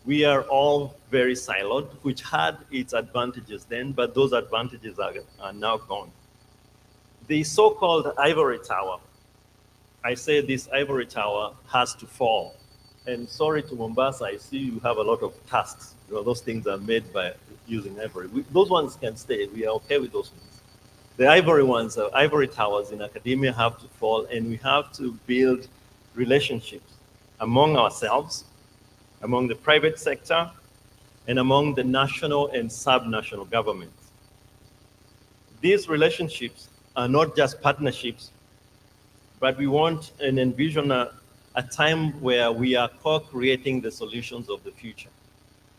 We are all very siloed, which had its advantages then, but those advantages are now gone. The so-called ivory tower, I say this ivory tower has to fall. And sorry to Mombasa, I see you have a lot of tasks. You know, those things are made by using ivory. Those ones can stay. We are okay with those ones. The ivory ones, ivory towers in academia have to fall, and we have to build relationships among ourselves, among the private sector, and among the national and sub-national governments. These relationships are not just partnerships, but we want and envision a time where we are co-creating the solutions of the future.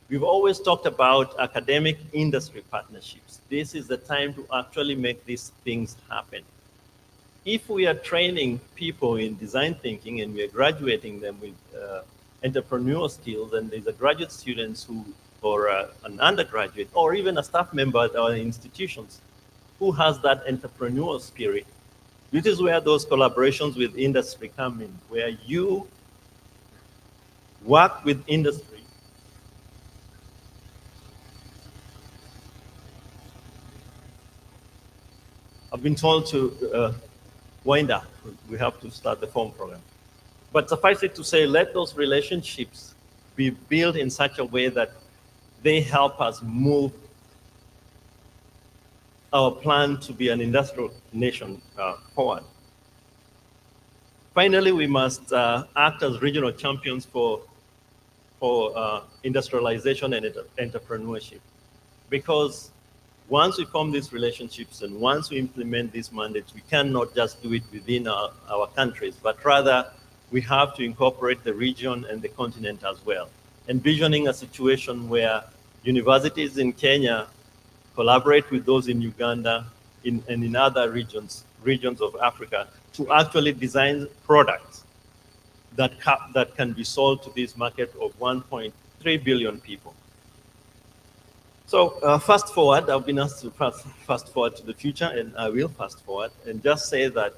We've always talked about academic industry partnerships. This is the time to actually make these things happen. If we are training people in design thinking and we are graduating them with entrepreneurial skills, and there's a graduate students who, or an undergraduate, or even a staff member at our institutions who has that entrepreneurial spirit, this is where those collaborations with industry come in, where you work with industry I've been told to wind up. We have to start the form program. But suffice it to say, let those relationships be built in such a way that they help us move our plan to be an industrial nation forward. Finally, we must act as regional champions for industrialization and entrepreneurship. Because once we form these relationships and once we implement these mandates, we cannot just do it within our countries, but rather we have to incorporate the region and the continent as well. Envisioning a situation where universities in Kenya collaborate with those in Uganda and in other regions of Africa to actually design products that can be sold to this market of 1.3 billion people. So fast forward, I've been asked to fast forward to the future, and I will fast forward and just say that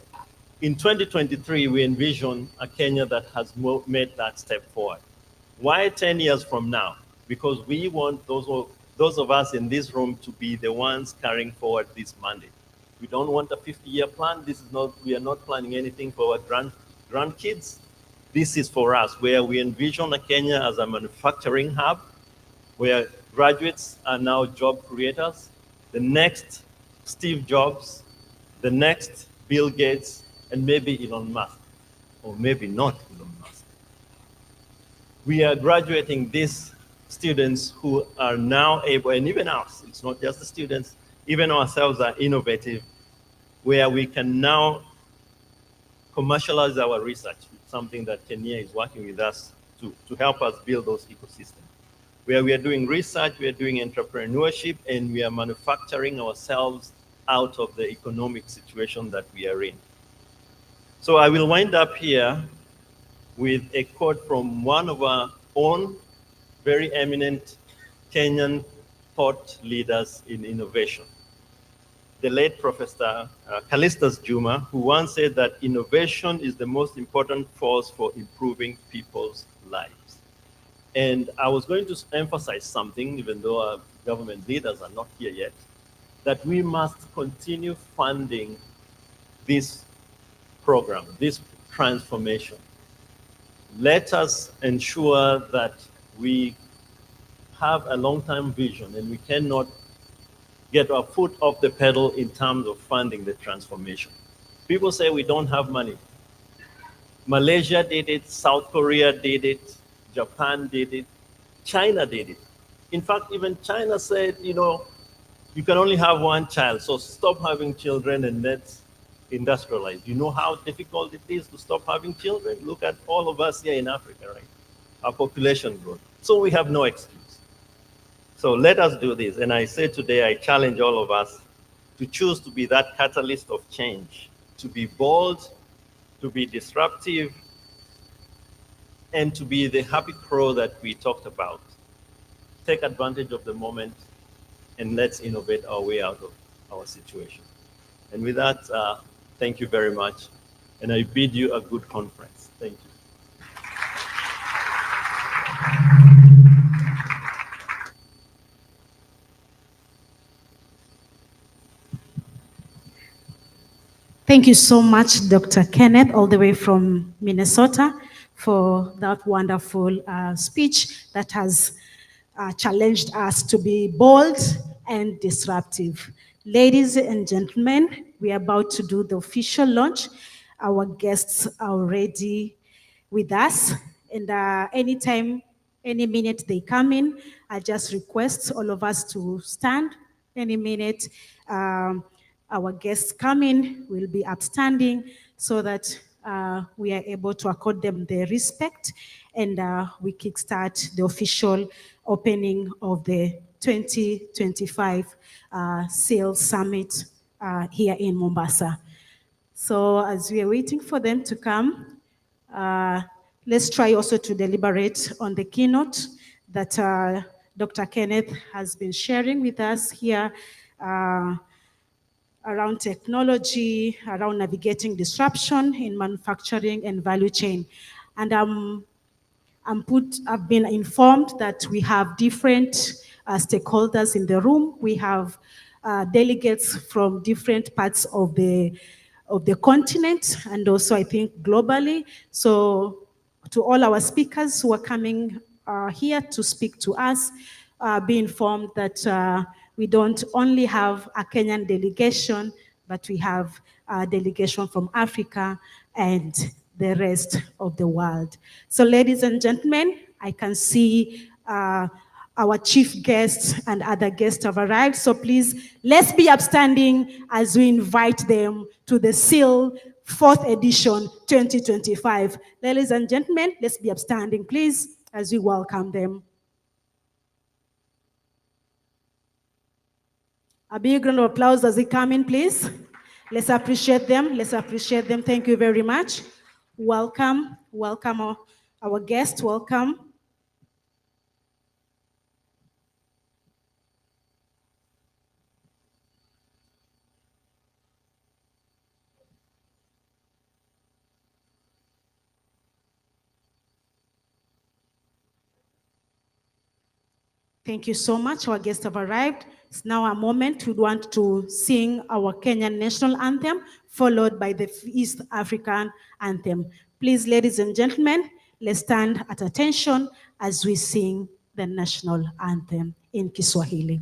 in 2023, we envision a Kenya that has made that step forward. Why 10 years from now? Because we want those of us in this room to be the ones carrying forward this mandate. We don't want a 50-year plan. We are not planning anything for our grandkids. This is for us, where we envision a Kenya as a manufacturing hub, where graduates are now job creators, the next Steve Jobs, the next Bill Gates, and maybe Elon Musk, or maybe not Elon Musk. We are graduating these students who are now able, and even us, it's not just the students, even ourselves are innovative, where we can now commercialize our research, something that KeNIA is working with us to help us build those ecosystems. Where we are doing research, we are doing entrepreneurship, and we are manufacturing ourselves out of the economic situation that we are in. So I will wind up here with a quote from one of our own very eminent Kenyan thought leaders in innovation, the late Professor Callistus Juma, who once said that innovation is the most important force for improving people's lives. And I was going to emphasize something, even though our government leaders are not here yet, that we must continue funding this program, this transformation. Let us ensure that we have a long-term vision, and we cannot get our foot off the pedal in terms of funding the transformation. People say we don't have money. Malaysia did it, South Korea did it, Japan did it, China did it. In fact, even China said, you know, you can only have one child, so stop having children and let's industrialize. You know how difficult it is to stop having children? Look at all of us here in Africa, right? Our population growth. So we have no excuse. So let us do this. And I say today, I challenge all of us to choose to be that catalyst of change, to be bold, to be disruptive, and to be the happy crow that we talked about. Take advantage of the moment, and let's innovate our way out of our situation. And with that, thank you very much. And I bid you a good conference. Thank you. Thank you so much, Dr. Kenneth, all the way from Minnesota, for that wonderful speech that has challenged us to be bold and disruptive. Ladies and gentlemen, we are about to do the official launch. Our guests are already with us, and anytime, any minute they come in, I just request all of us to stand. Any minute our guests come in, we'll be upstanding so that we are able to accord them their respect, and we kickstart the official opening of the 2025 Ceil Summit here in Mombasa. So as we are waiting for them to come, let's try also to deliberate on the keynote that Dr. Kenneth has been sharing with us here around technology, around navigating disruption in manufacturing and value chain. And I've been informed that we have different stakeholders in the room. We have delegates from different parts of the continent, and also I think globally. So to all our speakers who are coming here to speak to us, be informed that we don't only have a Kenyan delegation, but we have a delegation from Africa and the rest of the world. So ladies and gentlemen, I can see our chief guests and other guests have arrived. So please, let's be upstanding as we invite them to the Ceil 4th edition 2025. Ladies and gentlemen, let's be upstanding, please, as we welcome them. A big round of applause as they come in, please. Let's appreciate them. Let's appreciate them. Thank you very much. Welcome. Welcome our guests. Welcome. Thank you so much. Our guests have arrived. It's now a moment we want to sing our Kenyan national anthem, followed by the East African anthem. Please, ladies and gentlemen, let's stand at attention as we sing the national anthem in Kiswahili.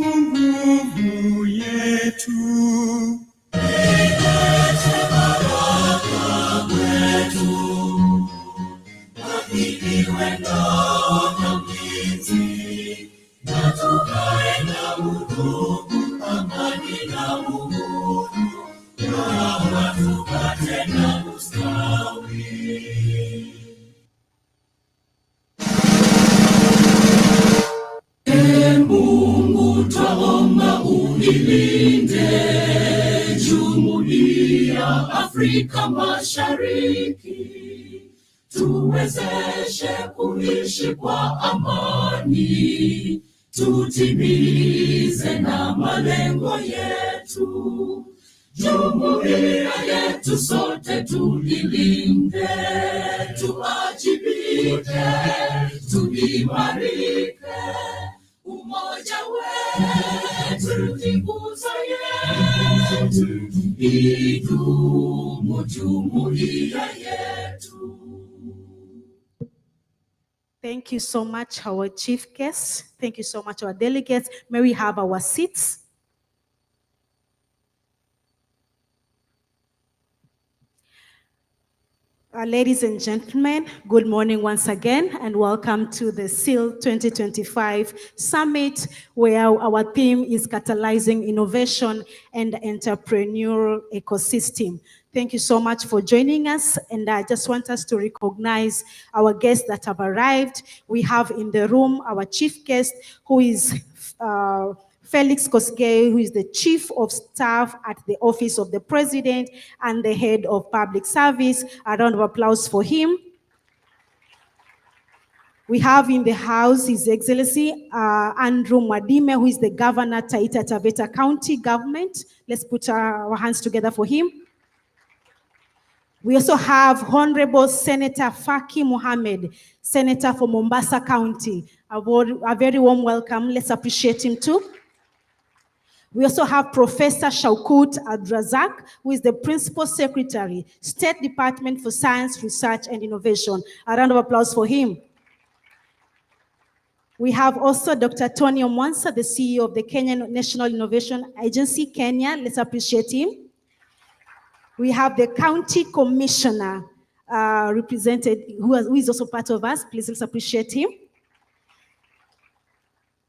Nguvu yetu Mungu twaomba unilinde Jumuiya Afrika Mashariki, tuwezeshe kuishi kwa amani, tutimize na malengo yetu. Jumuiya yetu sote tulilinde, tuajibike, tuimarike. Umoja wetu ni nguzo yetu, idumu jumuiya yetu. Thank you so much, our chief guests. Thank you so much, our delegates. May we have our seats? Ladies and gentlemen, good morning once again, and welcome to the Ceil 2025 Summit, where our theme is Catalyzing Innovation and Entrepreneurial Ecosystem. Thank you so much for joining us, and I just want us to recognize our guests that have arrived. We have in the room our chief guest, who is Felix Kosgei, who is the Chief of Staff at the Office of the President and the Head of Public Service. A round of applause for him. We have in the house His Excellency Andrew Mwadime, who is the Governor, Taita Taveta County Government. Let's put our hands together for him. We also have Honorable Senator Faki Mohammed, Senator for Mombasa County. A very warm welcome. Let's appreciate him too. We also have Professor Shaukut Abdrazak, who is the Principal Secretary, State Department for Science, Research and Innovation. A round of applause for him. We have also Dr. Tony Omwansa, the CEO of the Kenyan National Innovation Agency, KeNIA. Let's appreciate him. We have the County Commissioner represented, who is also part of us. Please let's appreciate him.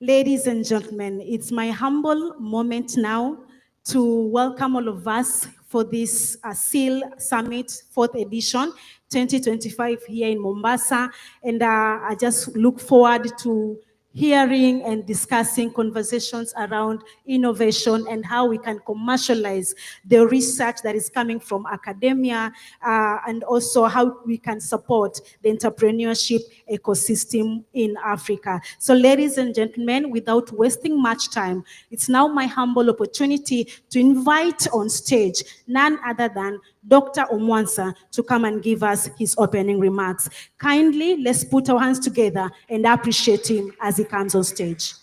Ladies and gentlemen, it's my humble moment now to welcome all of us for this Ceil Summit 4th edition, 2025 here in Mombasa. And I just look forward to hearing and discussing conversations around innovation and how we can commercialize the research that is coming from academia, and also how we can support the entrepreneurship ecosystem in Africa. So ladies and gentlemen, without wasting much time, it's now my humble opportunity to invite on stage none other than Dr. Omwansa to come and give us his opening remarks. Kindly, let's put our hands together and appreciate him as he comes on stage.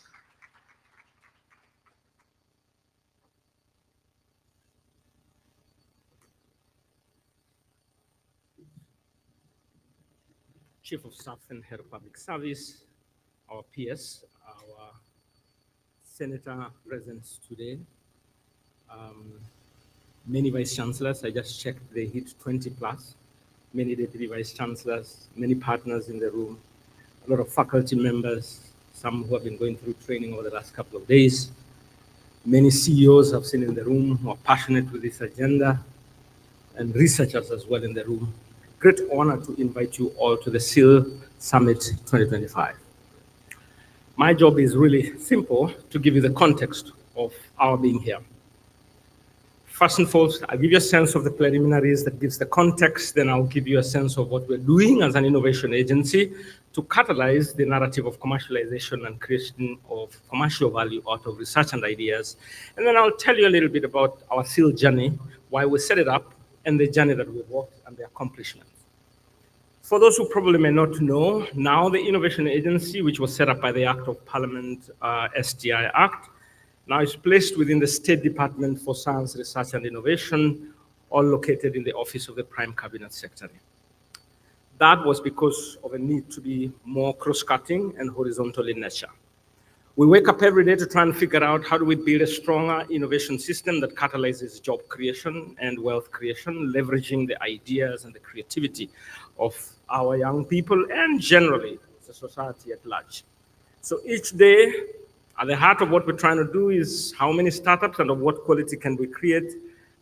Chief of Staff and Head of Public Service, our PS, our Senator present today, many Vice Chancellors, I just checked, they hit 20 plus, many Deputy Vice Chancellors, many partners in the room, a lot of faculty members, some who have been going through training over the last couple of days, many CEOs I've seen in the room who are passionate with this agenda, and researchers as well in the room. Great honor to invite you all to the Ceil Summit 2025. My job is really simple, to give you the context of our being here. First and foremost, I'll give you a sense of the preliminaries that gives the context, then I'll give you a sense of what we're doing as an innovation agency to catalyze the narrative of commercialization and creation of commercial value out of research and ideas. And then I'll tell you a little bit about our Ceil journey, why we set it up, and the journey that we've walked and the accomplishments. For those who probably may not know, now the Innovation Agency, which was set up by the Act of Parliament, STI Act, now is placed within the State Department for Science, Research and Innovation, all located in the Office of the Prime Cabinet Secretary. That was because of a need to be more cross-cutting and horizontal in nature. We wake up every day to try and figure out how do we build a stronger innovation system that catalyzes job creation and wealth creation, leveraging the ideas and the creativity of our young people and generally the society at large. So each day, at the heart of what we're trying to do is how many startups and of what quality can we create,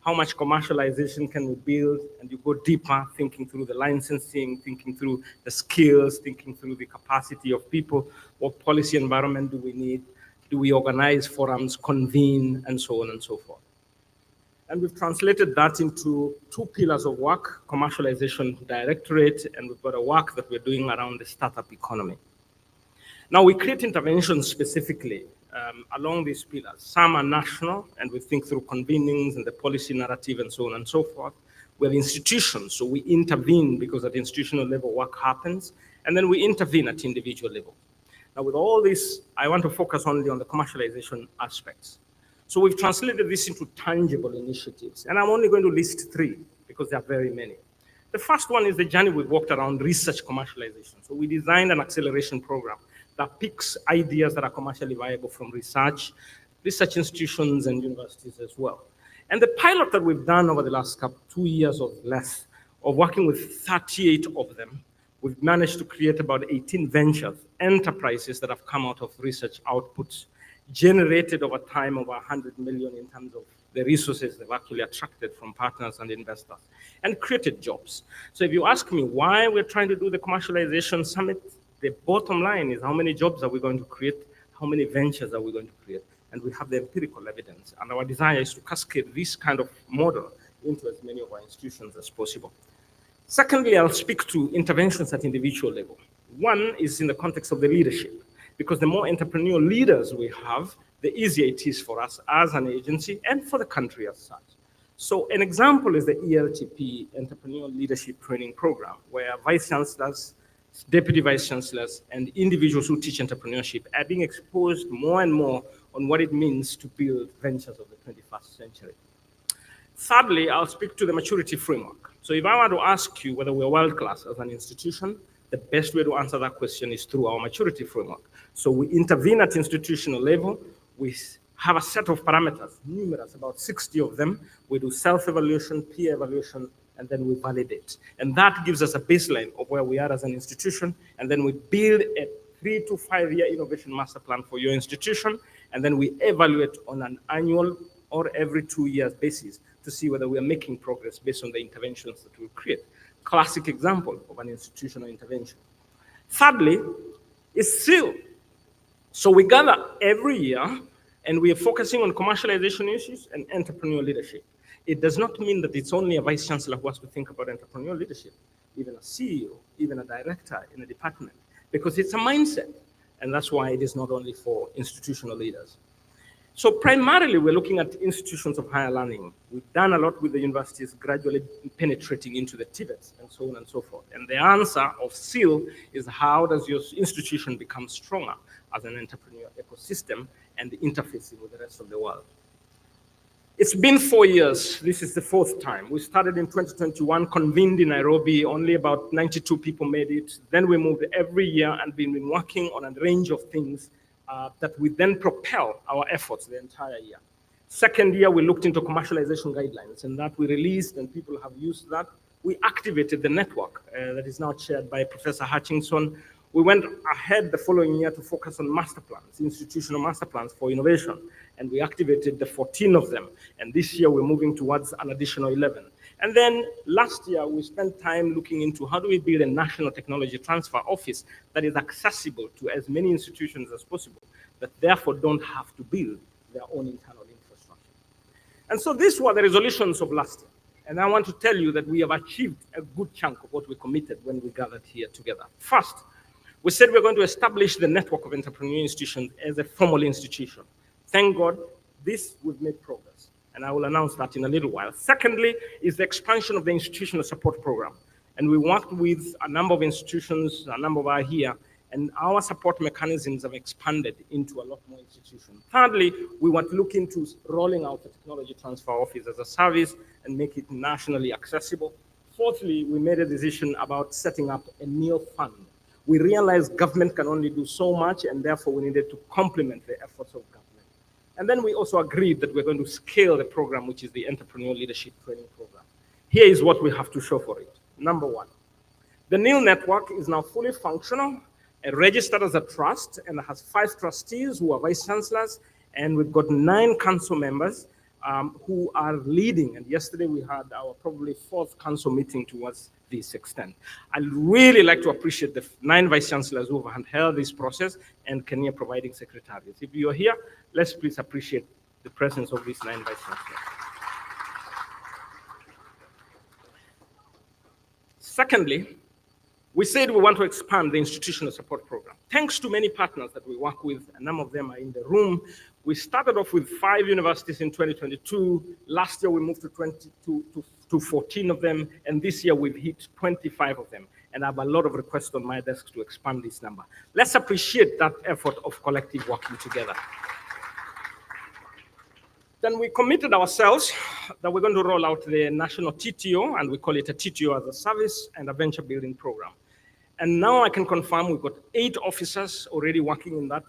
how much commercialization can we build, and you go deeper, thinking through the licensing, thinking through the skills, thinking through the capacity of people, what policy environment do we need, do we organize forums, convene, and so on and so forth. And we've translated that into two pillars of work, commercialization directorate, and we've got a work that we're doing around the startup economy. Now, we create interventions specifically along these pillars. Some are national, and we think through convenings and the policy narrative and so on and so forth. We have institutions, so we intervene because at the institutional level work happens, and then we intervene at individual level. Now, with all this, I want to focus only on the commercialization aspects. So we've translated this into tangible initiatives, and I'm only going to list three because there are very many. The first one is the journey we've walked around research commercialization. So we designed an acceleration program that picks ideas that are commercially viable from research institutions and universities as well. And the pilot that we've done over the last 2 years or less of working with 38 of them, we've managed to create about 18 ventures, enterprises that have come out of research outputs, generated over time over 100 million in terms of the resources they've actually attracted from partners and investors, and created jobs. So if you ask me why we're trying to do the commercialization summit, the bottom line is how many jobs are we going to create, how many ventures are we going to create, and we have the empirical evidence. And our desire is to cascade this kind of model into as many of our institutions as possible. Secondly, I'll speak to interventions at individual level. One is in the context of the leadership, because the more entrepreneurial leaders we have, the easier it is for us as an agency and for the country as such. So an example is the ELTP, Entrepreneurial Leadership Training Program, where vice chancellors, deputy vice chancellors, and individuals who teach entrepreneurship are being exposed more and more on what it means to build ventures of the 21st century. Thirdly, I'll speak to the maturity framework. So if I were to ask you whether we're world-class as an institution, the best way to answer that question is through our maturity framework. So we intervene at institutional level. We have a set of parameters, numerous, about 60 of them. We do self-evaluation, peer evaluation, and then we validate. And that gives us a baseline of where we are as an institution. And then we build a 3 to 5 year innovation master plan for your institution. And then we evaluate on an annual or every 2 years basis to see whether we are making progress based on the interventions that we create. Classic example of an institutional intervention. Thirdly, is Ceil. So we gather every year and we are focusing on commercialization issues and entrepreneurial leadership. It does not mean that it's only a vice chancellor who has to think about entrepreneurial leadership, even a CEO, even a director in a department, because it's a mindset. And that's why it is not only for institutional leaders. So primarily, we're looking at institutions of higher learning. We've done a lot with the universities, gradually penetrating into the TVETs and so on and so forth. And the answer of Ceil is, how does your institution become stronger as an entrepreneurial ecosystem and interfacing with the rest of the world? It's been 4 years. This is the 4th time. We started in 2021, convened in Nairobi. Only about 92 people made it. Then we moved every year and been working on a range of things that we then propel our efforts the entire year. Second year, we looked into commercialization guidelines, and that we released, and people have used that. We activated the network that is now chaired by Professor Hutchinson. We went ahead the following year to focus on master plans, institutional master plans for innovation, and we activated the 14 of them. And this year, we're moving towards an additional 11. And then last year, we spent time looking into how do we build a national technology transfer office that is accessible to as many institutions as possible, that therefore don't have to build their own internal infrastructure. And so these were the resolutions of last year. And I want to tell you that we have achieved a good chunk of what we committed when we gathered here together. First, we said we're going to establish the network of entrepreneurial institutions as a formal institution. Thank God, we've made progress. And I will announce that in a little while. Secondly, is the expansion of the institutional support program. And we worked with a number of institutions, a number of are here, and our support mechanisms have expanded into a lot more institutions. Thirdly, we want to look into rolling out the technology transfer office as a service and make it nationally accessible. Fourthly, we made a decision about setting up a NEO fund. We realized government can only do so much, and therefore we needed to complement the efforts of government. And then we also agreed that we're going to scale the program, which is the Entrepreneurial Leadership Training Program. Here is what we have to show for it. Number one, the NEO network is now fully functional, registered as a trust, and has 5 trustees who are vice chancellors, and we've got 9 council members who are leading. And yesterday we had our probably 4th council meeting towards this extent. I'd really like to appreciate the 9 vice chancellors who have held this process and KeNIA providing secretariats. If you're here, let's please appreciate the presence of these 9 vice chancellors. Secondly, we said we want to expand the institutional support program. Thanks to many partners that we work with, a number of them are in the room. We started off with 5 universities in 2022. Last year, we moved to 14 of them, and this year we've hit 25 of them. And I have a lot of requests on my desk to expand this number. Let's appreciate that effort of collective working together. Then we committed ourselves that we're going to roll out the national TTO, and we call it a TTO as a service and a venture building program. And now I can confirm we've got 8 officers already working in that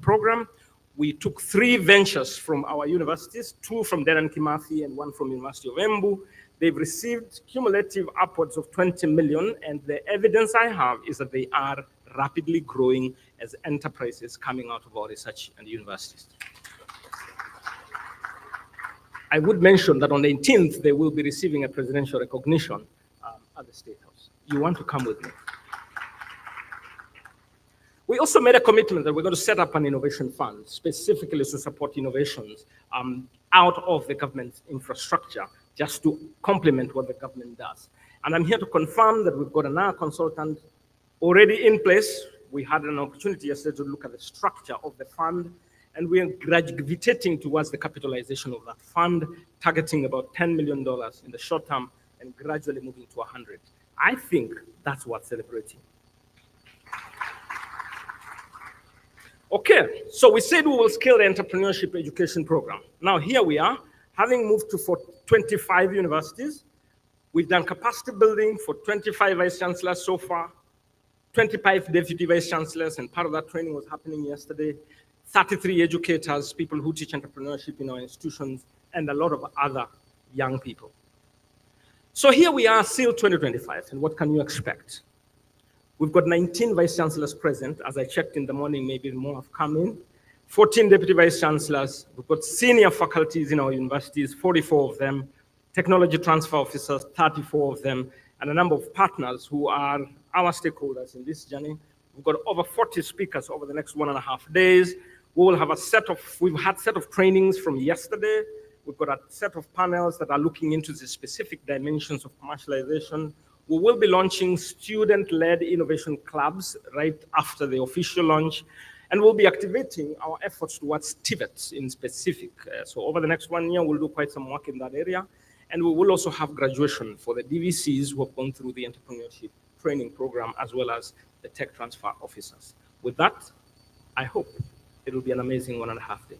program. We took 3 ventures from our universities, 2 from Dedan Kimathi and 1 from University of Embu. They've received cumulative upwards of 20 million, and the evidence I have is that they are rapidly growing as enterprises coming out of our research and universities. I would mention that on the 18th, they will be receiving a presidential recognition at the State House. You want to come with me? We also made a commitment that we're going to set up an innovation fund, specifically to support innovations out of the government's infrastructure, just to complement what the government does. And I'm here to confirm that we've got another consultant already in place. We had an opportunity yesterday to look at the structure of the fund, and we are gravitating towards the capitalization of that fund, targeting about $10 million in the short term and gradually moving to 100. I think that's worth celebrating. Okay, so we said we will scale the entrepreneurship education program. Now here we are, having moved to 25 universities. We've done capacity building for 25 vice chancellors so far, 25 deputy vice chancellors, and part of that training was happening yesterday. 33 educators, people who teach entrepreneurship in our institutions, and a lot of other young people. So here we are, Ceil 2025, and what can you expect? We've got 19 vice chancellors present. As I checked in the morning, maybe more have come in. 14 deputy vice chancellors. We've got senior faculties in our universities, 44 of them. Technology transfer officers, 34 of them. And a number of partners who are our stakeholders in this journey. We've got over 40 speakers over the next 1.5 days. We will have we've had a set of trainings from yesterday. We've got a set of panels that are looking into the specific dimensions of commercialization. We will be launching student-led innovation clubs right after the official launch, and we'll be activating our efforts towards TVETs in specific. So over the next 1 year, we'll do quite some work in that area, and we will also have graduation for the DVCs who have gone through the entrepreneurship training program, as well as the tech transfer officers. With that, I hope it will be an amazing 1.5 days.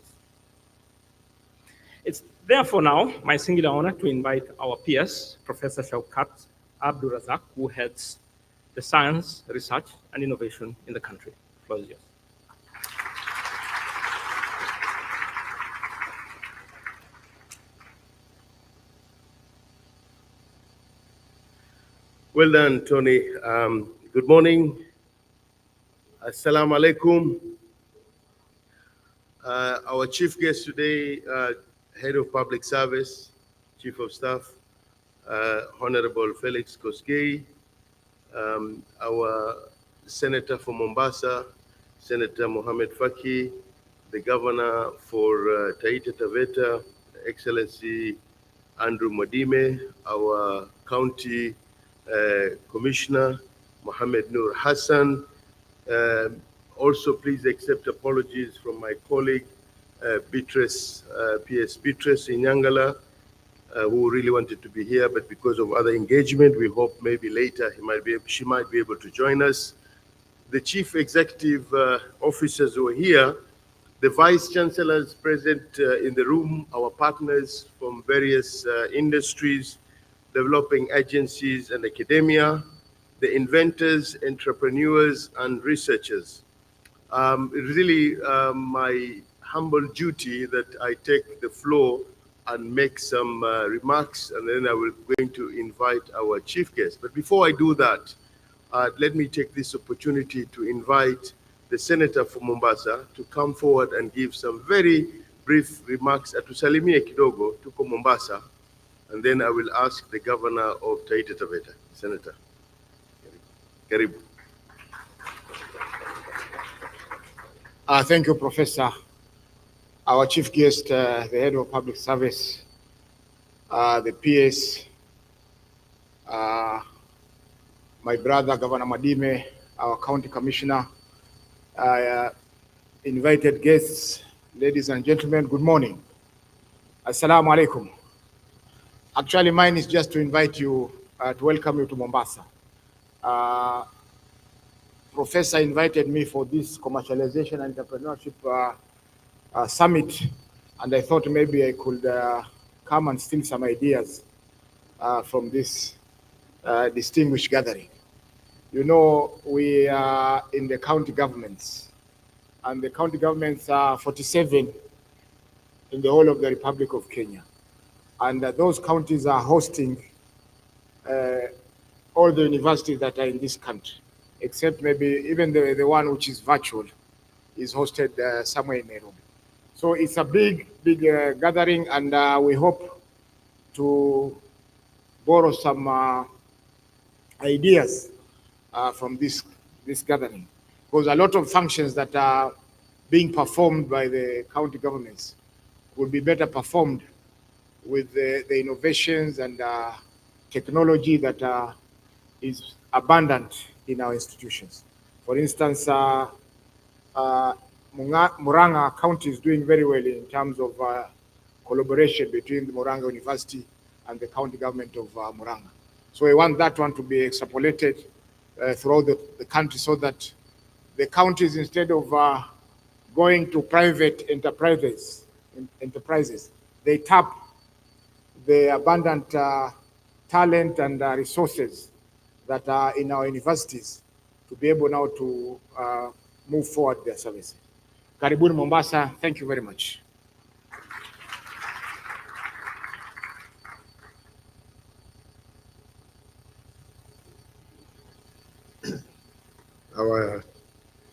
It's therefore now my singular honor to invite our PS, Professor Shaukat Abdul Razak, who heads the science, research, and innovation in the country. The floor is yours. Well done, Tony. Good morning. Assalamu alaikum. Our chief guest today, Head of Public Service, Chief of Staff, Honorable Felix Koskei, our Senator for Mombasa, Senator Mohamed Faki, the Governor for Taita Taveta, Excellency Andrew Mwadime, our County Commissioner, Mohamed Nur Hassan. Also, please accept apologies from my colleague, Beatrice, PS Beatrice Inyangala, who really wanted to be here, but because of other engagement, we hope maybe later she might be able to join us. The chief executive officers who are here, the vice chancellors present in the room, our partners from various industries, developing agencies and academia, the inventors, entrepreneurs, and researchers. It's really my humble duty that I take the floor and make some remarks, and then I will going to invite our chief guest. But before I do that, let me take this opportunity to invite the Senator for Mombasa to come forward and give some very brief remarks. Atusalimie kidogo, tuko Mombasa, and then I will ask the Governor of Taita Taveta. Senator, karibu. Thank you, Professor. Our chief guest, the Head of Public Service, the PS, my brother, Governor Mwadime, our County Commissioner, invited guests, ladies and gentlemen, good morning. Assalamu alaikum. Actually, mine is just to invite you, to welcome you to Mombasa. Professor invited me for this commercialization and entrepreneurship summit, and I thought maybe I could come and steal some ideas from this distinguished gathering. You know, we are in the county governments, and the county governments are 47 in the whole of the Republic of Kenya. And those counties are hosting all the universities that are in this country, except maybe even the one which is virtual is hosted somewhere in Nairobi. So it's a big gathering, and we hope to borrow some ideas from this gathering, because a lot of functions that are being performed by the county governments will be better performed with the innovations and technology that is abundant in our institutions. For instance, Murang'a County is doing very well in terms of collaboration between the Murang'a University and the county government of Murang'a. So we want that one to be extrapolated throughout the country so that the counties, instead of going to private enterprises, they tap the abundant talent and resources that are in our universities to be able now to move forward their services. Karibuni Mombasa. Thank you very much. Our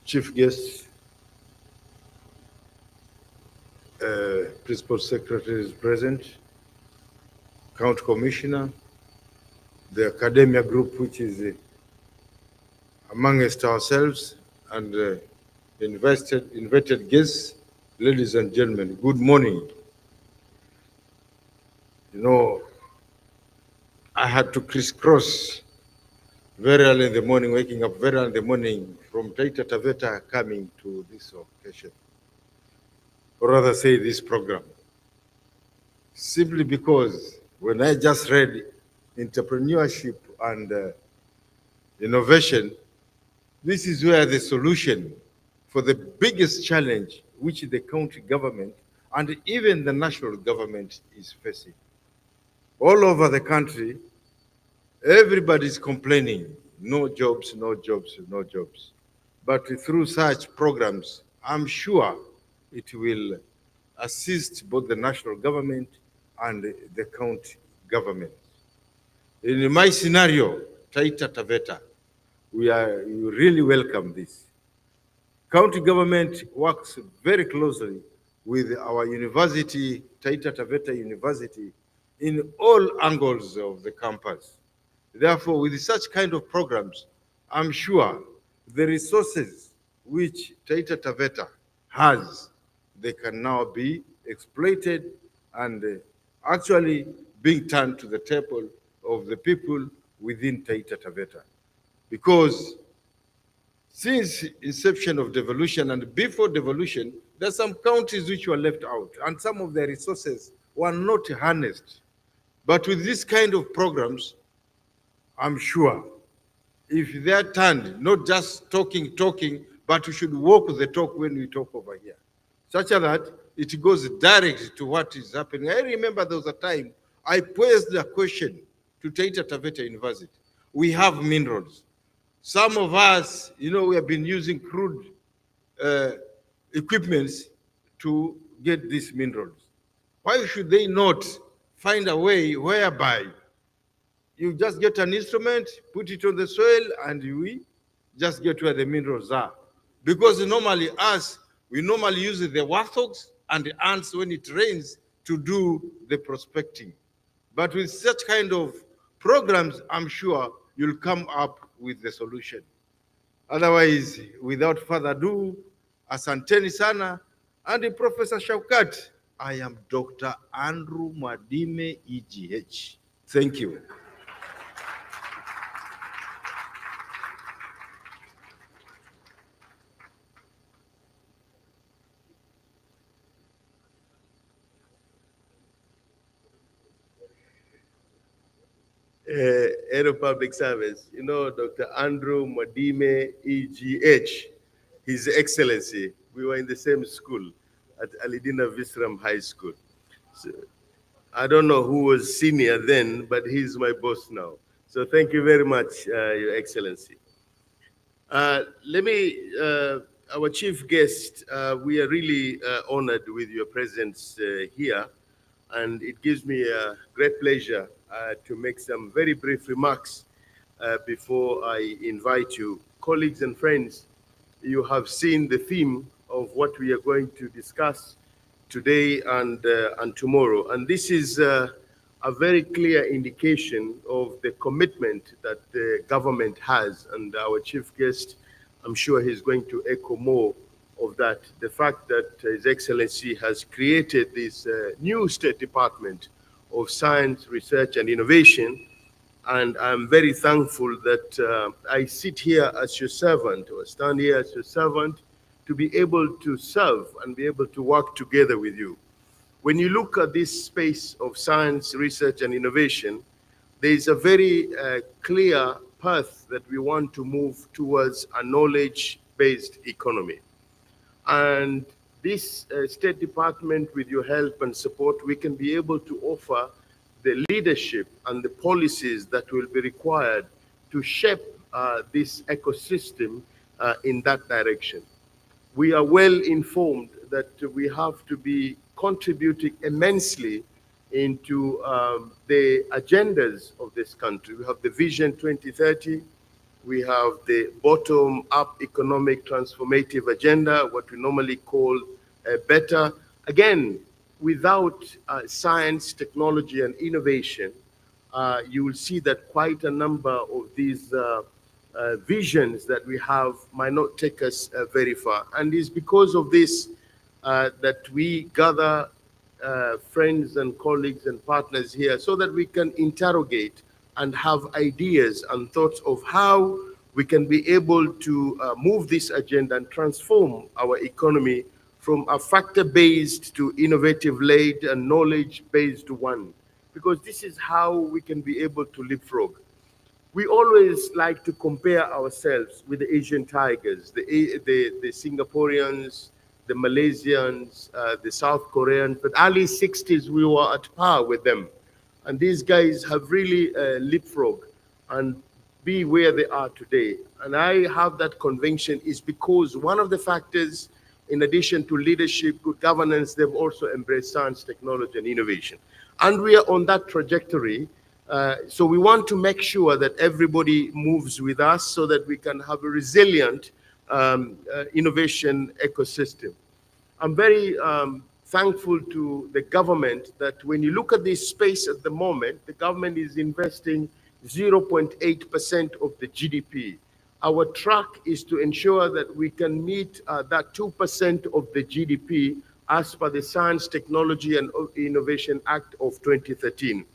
chief guest, Principal Secretary is present, County Commissioner, the academia group, which is amongst ourselves, and invited guests, ladies and gentlemen, good morning. You know, I had to crisscross very early in the morning, waking up very early in the morning from Taita Taveta coming to this occasion, or rather say this program, simply because when I just read entrepreneurship and innovation, this is where the solution for the biggest challenge which the county government and even the national government is facing. All over the country, everybody's complaining, no jobs, no jobs, no jobs. But through such programs, I'm sure it will assist both the national government and the county government. In my scenario, Taita Taveta, we really welcome this. County government works very closely with our university, Taita Taveta University, in all angles of the campus. Therefore, with such kind of programs, I'm sure the resources which Taita Taveta has, they can now be exploited and actually being turned to the table of the people within Taita Taveta. Because since inception of devolution and before devolution, there are some counties which were left out and some of their resources were not harnessed. But with this kind of programs, I'm sure if they're turned, not just talking, but we should walk the talk when we talk over here, such that it goes direct to what is happening. I remember there was a time I posed a question to Taita Taveta University. We have minerals. Some of us, you know, we have been using crude equipments to get these minerals. Why should they not find a way whereby you just get an instrument, put it on the soil, and we just get where the minerals are? Because normally we normally use the warthogs and the ants when it rains to do the prospecting. But with such kind of programs, I'm sure you'll come up with the solution. Otherwise, without further ado, asanteni sana, and Professor Shaukat, I am Dr. Andrew Mwadime, EGH. Thank you. Head of Public Service, you know, Dr. Andrew Mwadime, EGH, His Excellency. We were in the same school at Alidina Visram High School. So, I don't know who was senior then, but he's my boss now. So thank you very much, Your Excellency. Our chief guest, we are really honored with your presence here, and it gives me a great pleasure to make some very brief remarks before I invite you. Colleagues and friends, you have seen the theme of what we are going to discuss today and tomorrow. And this is a very clear indication of the commitment that the government has. And our chief guest, I'm sure he's going to echo more of that. The fact that His Excellency has created this new State Department of Science, Research and Innovation. And I'm very thankful that I sit here as your servant, or stand here as your servant, to be able to serve and be able to work together with you. When you look at this space of science, research, and innovation, there is a very clear path that we want to move towards a knowledge-based economy. And this State Department, with your help and support, we can be able to offer the leadership and the policies that will be required to shape this ecosystem in that direction. We are well informed that we have to be contributing immensely into the agendas of this country. We have the Vision 2030, we have the bottom-up economic transformative agenda, what we normally call better. Again, without science, technology, and innovation, you will see that quite a number of these visions that we have might not take us very far. And it's because of this that we gather friends and colleagues and partners here so that we can interrogate and have ideas and thoughts of how we can be able to move this agenda and transform our economy from a factor-based to innovative-led and knowledge-based one, because this is how we can be able to leapfrog. We always like to compare ourselves with the Asian tigers, the Singaporeans, the Malaysians, the South Koreans, but early 60s we were at par with them. And these guys have really leapfrogged and be where they are today. And I have that conviction is because one of the factors, in addition to leadership, good governance, they've also embraced science, technology, and innovation. And we are on that trajectory. So we want to make sure that everybody moves with us so that we can have a resilient innovation ecosystem. I'm very thankful to the government that when you look at this space at the moment, the government is investing 0.8% of the GDP. Our track is to ensure that we can meet that 2% of the GDP as per the Science, Technology, and Innovation Act of 2013.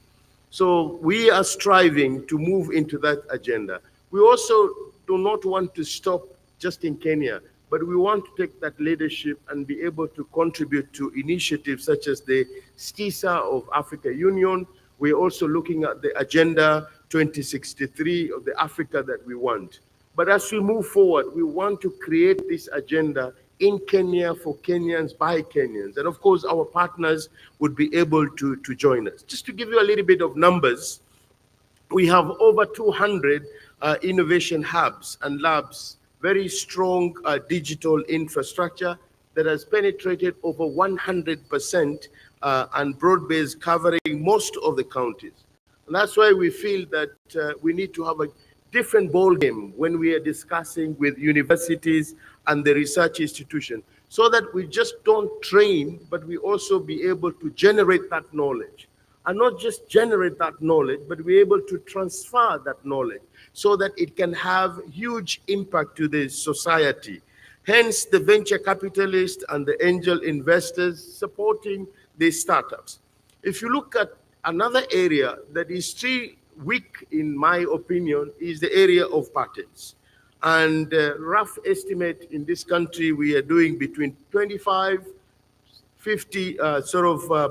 So we are striving to move into that agenda. We also do not want to stop just in Kenya, but we want to take that leadership and be able to contribute to initiatives such as the STISA of Africa Union. We're also looking at the Agenda 2063 of the Africa that we want. But as we move forward, we want to create this agenda in Kenya for Kenyans by Kenyans. And of course, our partners would be able to join us. Just to give you a little bit of numbers, we have over 200 innovation hubs and labs, very strong digital infrastructure that has penetrated over 100% and broad-based, covering most of the counties. And that's why we feel that we need to have a different ballgame when we are discussing with universities and the research institution, so that we just don't train, but we also be able to generate that knowledge. And not just generate that knowledge, but be able to transfer that knowledge so that it can have huge impact to the society. Hence, the venture capitalists and the angel investors supporting these startups. If you look at another area that is still weak, in my opinion, is the area of patents. And rough estimate in this country, we are doing between 25, 50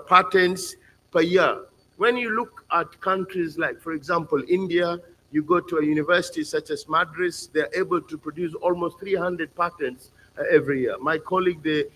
patents per year. When you look at countries like, for example, India, you go to a university such as Madras, they're able to produce almost 300 patents every year. My colleague, the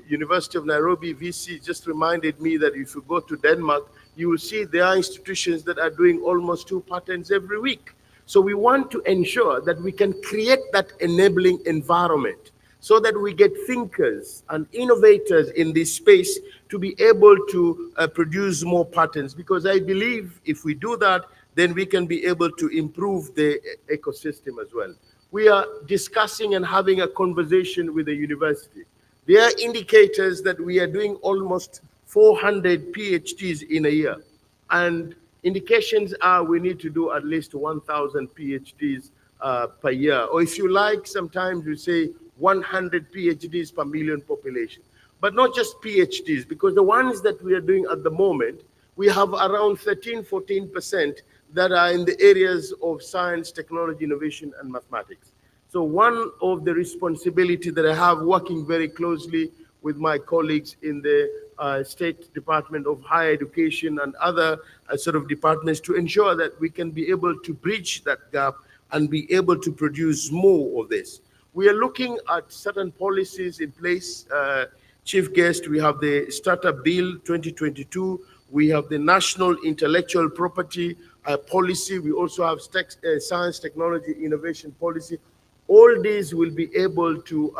University of Nairobi VC, just reminded me that if you go to Denmark, you will see there are institutions that are doing almost 2 patents every week. So we want to ensure that we can create that enabling environment so that we get thinkers and innovators in this space to be able to produce more patents. Because I believe if we do that, then we can be able to improve the ecosystem as well. We are discussing and having a conversation with the university. There are indicators that we are doing almost 400 PhDs in a year. And indications are we need to do at least 1,000 PhDs per year. Or if you like, sometimes we say 100 PhDs per million population. But not just PhDs, because the ones that we are doing at the moment, we have around 13, 14% that are in the areas of science, technology, innovation, and mathematics. So one of the responsibility that I have working very closely with my colleagues in the State Department of Higher Education and other sort of departments to ensure that we can be able to bridge that gap and be able to produce more of this. We are looking at certain policies in place. Chief Guest, we have the Startup Bill 2022. We have the National Intellectual Property Policy. We also have Science, Technology, Innovation Policy. All these will be able to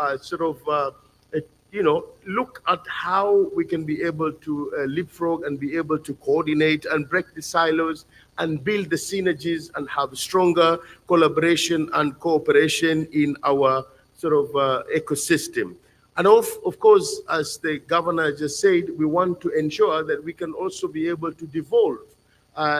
look at how we can be able to leapfrog and be able to coordinate and break the silos and build the synergies and have stronger collaboration and cooperation in our ecosystem. And of course, as the governor just said, we want to ensure that we can also be able to devolve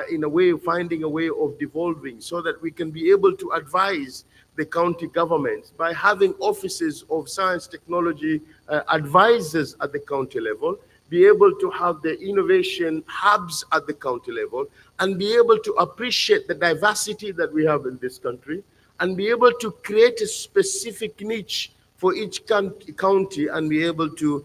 in a way, finding a way of devolving so that we can be able to advise the county governments by having offices of science technology advisors at the county level, be able to have the innovation hubs at the county level, and be able to appreciate the diversity that we have in this country, and be able to create a specific niche for each county and be able to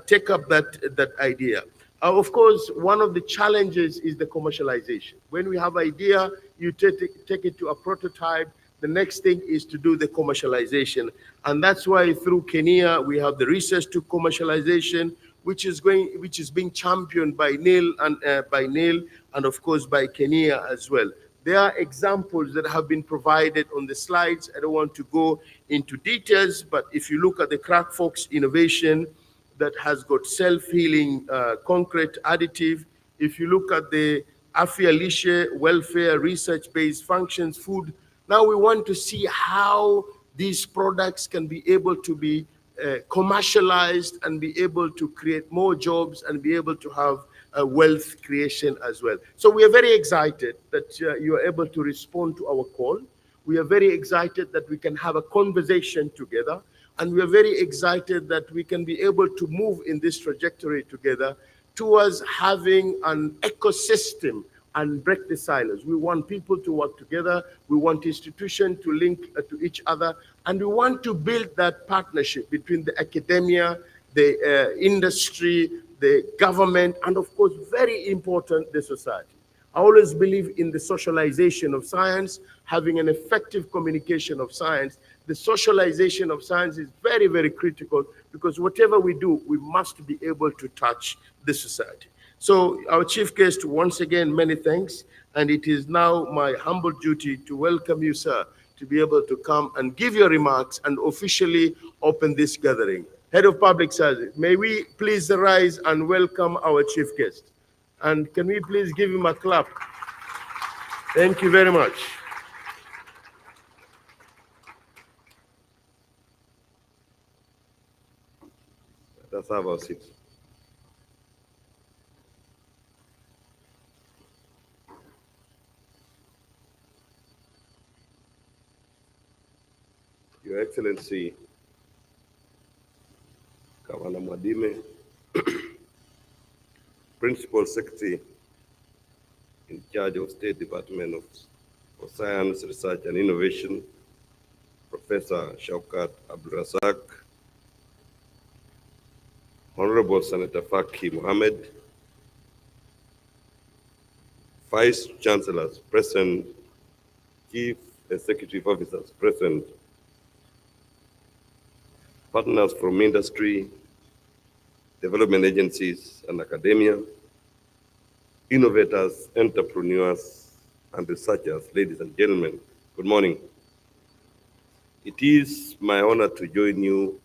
take up that idea. Of course, one of the challenges is the commercialization. When we have idea, you take it to a prototype. The next thing is to do the commercialization. And that's why through KeNIA, we have the research to commercialization, which is being championed by Neil and of course by KeNIA as well. There are examples that have been provided on the slides. I don't want to go into details, but if you look at the CrackFox innovation that has got self-healing concrete additive, if you look at the Afia Lishe welfare research-based functions food, now we want to see how these products can be able to be commercialized and be able to create more jobs and be able to have wealth creation as well. So we are very excited that you are able to respond to our call. We are very excited that we can have a conversation together. And we are very excited that we can be able to move in this trajectory together towards having an ecosystem and break the silos. We want people to work together. We want institutions to link to each other. And we want to build that partnership between the academia, the industry, the government, and of course, very important, the society. I always believe in the socialization of science, having an effective communication of science. The socialization of science is very, very critical because whatever we do, we must be able to touch the society. So our chief guest, once again, many thanks. And it is now my humble duty to welcome you, sir, to be able to come and give your remarks and officially open this gathering. Head of Public Service, may we please rise and welcome our chief guest. And can we please give him a clap? Thank you very much. Let's have our seat. Your Excellency, Governor Mwadime, Principal Secretary in charge of State Department of Science, Research and Innovation, Professor Shaukat Abdulrazak, Honorable Senator Faki Mohammed, Vice Chancellors present, Chief Executive Officers present, partners from industry, development agencies and academia, innovators, entrepreneurs, and researchers, ladies and gentlemen, good morning. It is my honor to join you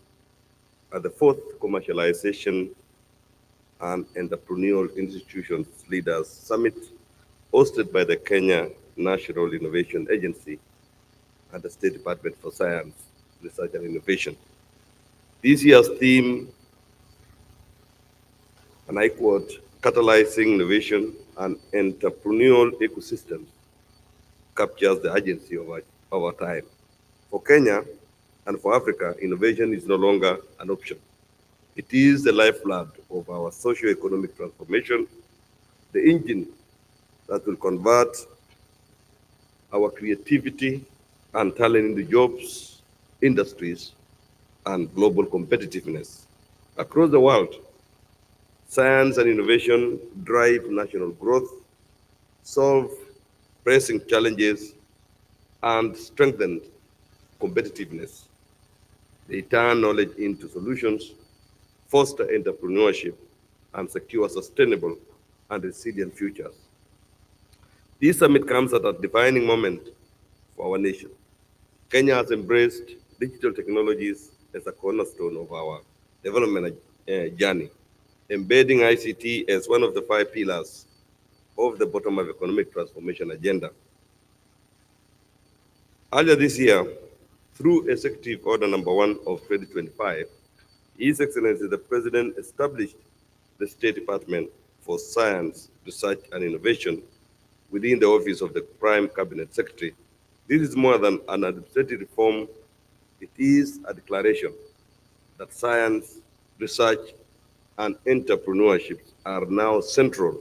at the 4th Commercialization and Entrepreneurial Institutions Leaders Summit, hosted by the Kenya National Innovation Agency and the State Department for Science, Research and Innovation. This year's theme, and I quote, Catalyzing Innovation and Entrepreneurial Ecosystems, captures the urgency of our time. For Kenya and for Africa, innovation is no longer an option. It is the lifeblood of our socio-economic transformation, the engine that will convert our creativity and talent into jobs, industries, and global competitiveness. Across the world, science and innovation drive national growth, solve pressing challenges, and strengthen competitiveness. They turn knowledge into solutions, foster entrepreneurship, and secure sustainable and resilient futures. This summit comes at a defining moment for our nation. Kenya has embraced digital technologies as a cornerstone of our development journey, embedding ICT as one of the 5 pillars of the bottom-up economic transformation agenda. Earlier this year, through Executive Order Number 1 of 2025, His Excellency the President established the State Department for Science, Research and Innovation within the office of the Prime Cabinet Secretary. This is more than an administrative reform. It is a declaration that science, research, and entrepreneurship are now central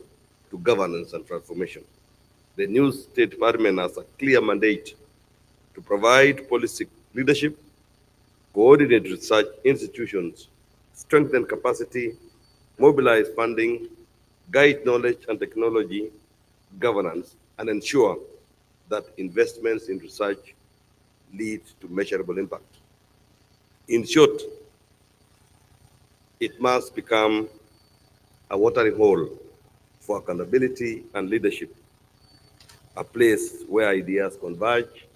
to governance and transformation. The new State Department has a clear mandate to provide policy leadership, coordinate research institutions, strengthen capacity, mobilize funding, guide knowledge and technology governance, and ensure that investments in research lead to measurable impact. In short, it must become a watering hole for accountability and leadership, a place where ideas converge,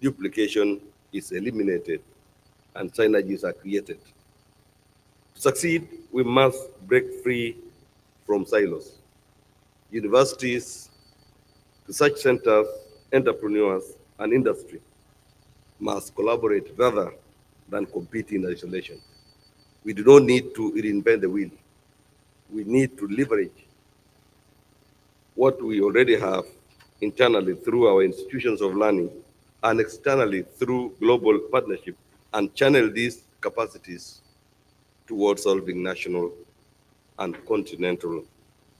duplication is eliminated, and synergies are created. To succeed, we must break free from silos. Universities, research centers, entrepreneurs, and industry must collaborate rather than compete in isolation. We do not need to reinvent the wheel. We need to leverage what we already have internally through our institutions of learning and externally through global partnership and channel these capacities towards solving national and continental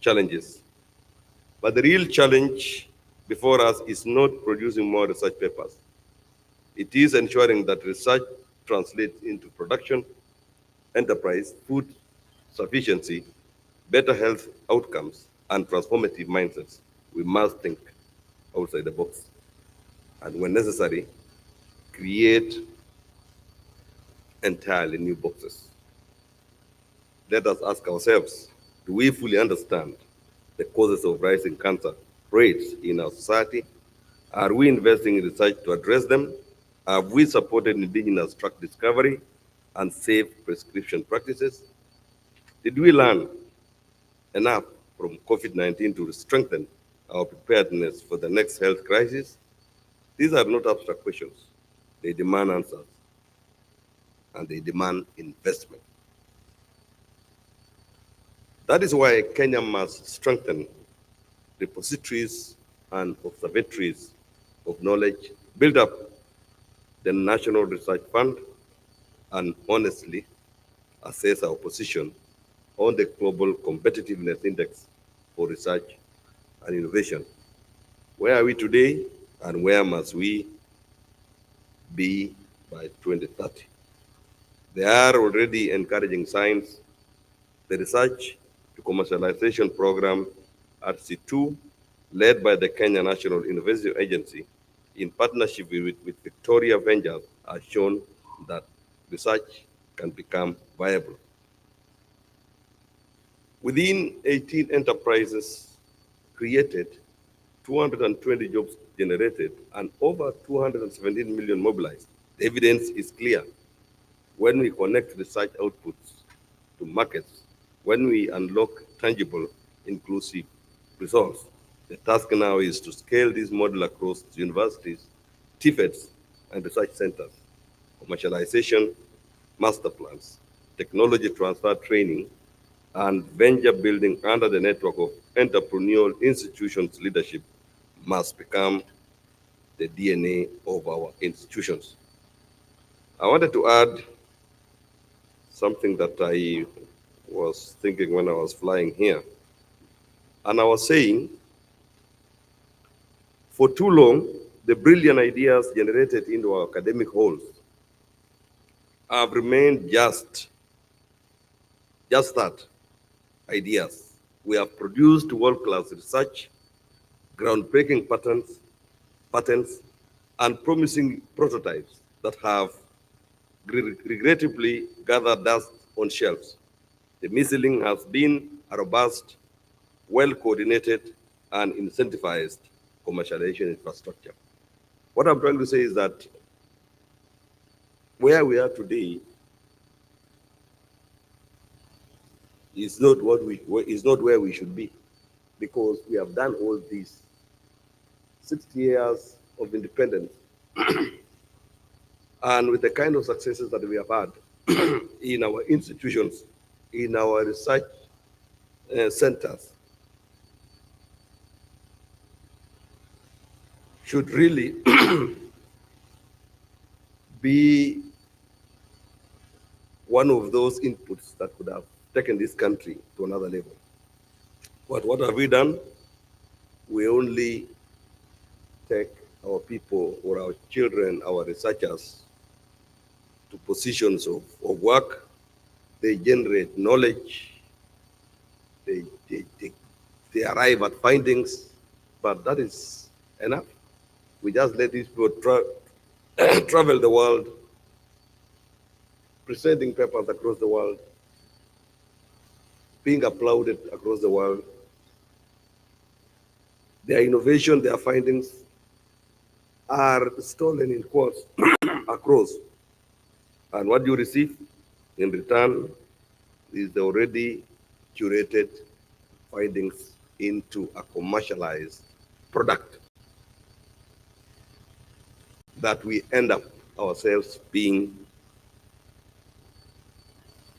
challenges. But the real challenge before us is not producing more research papers. It is ensuring that research translates into production, enterprise, food sufficiency, better health outcomes, and transformative mindsets. We must think outside the box. And when necessary, create entirely new boxes. Let us ask ourselves, do we fully understand the causes of rising cancer rates in our society? Are we investing in research to address them? Have we supported indigenous drug discovery and safe prescription practices? Did we learn enough from COVID-19 to strengthen our preparedness for the next health crisis? These are not abstract questions. They demand answers, and they demand investment. That is why Kenya must strengthen repositories and observatories of knowledge, build up the National Research Fund, and honestly assess our position on the Global Competitiveness Index for Research and Innovation. Where are we today, and where must we be by 2030? There are already encouraging signs. The Research to Commercialization Program, RC2, led by the Kenya National Innovation Agency, in partnership with Victoria Ventures, has shown that research can become viable. Within 18 enterprises created, 220 jobs generated, and over 217 million mobilized. The evidence is clear. When we connect research outputs to markets, when we unlock tangible, inclusive results, the task now is to scale this model across universities, TVETs, and research centers, commercialization, master plans, technology transfer training, and venture building under the network of entrepreneurial institutions leadership must become the DNA of our institutions. I wanted to add something that I was thinking when I was flying here. And I was saying, for too long, the brilliant ideas generated into our academic halls have remained just just that, ideas. We have produced world-class research, groundbreaking patents, and promising prototypes that have regrettably gathered dust on shelves. The missing has been a robust, well-coordinated, and incentivized commercialization infrastructure. What I'm trying to say is that where we are today is not where we should be, because we have done all these 60 years of independence, and with the kind of successes that we have had in our institutions, in our research centers, should really be one of those inputs that could have taken this country to another level. But what have we done? We only take our people or our children, our researchers, to positions of work. They generate knowledge. They arrive at findings, but that is enough. We just let these people travel the world, presenting papers across the world, being applauded across the world. Their innovation, their findings are stolen in quotes across. And what you receive in return is the already curated findings into a commercialized product that we end up ourselves being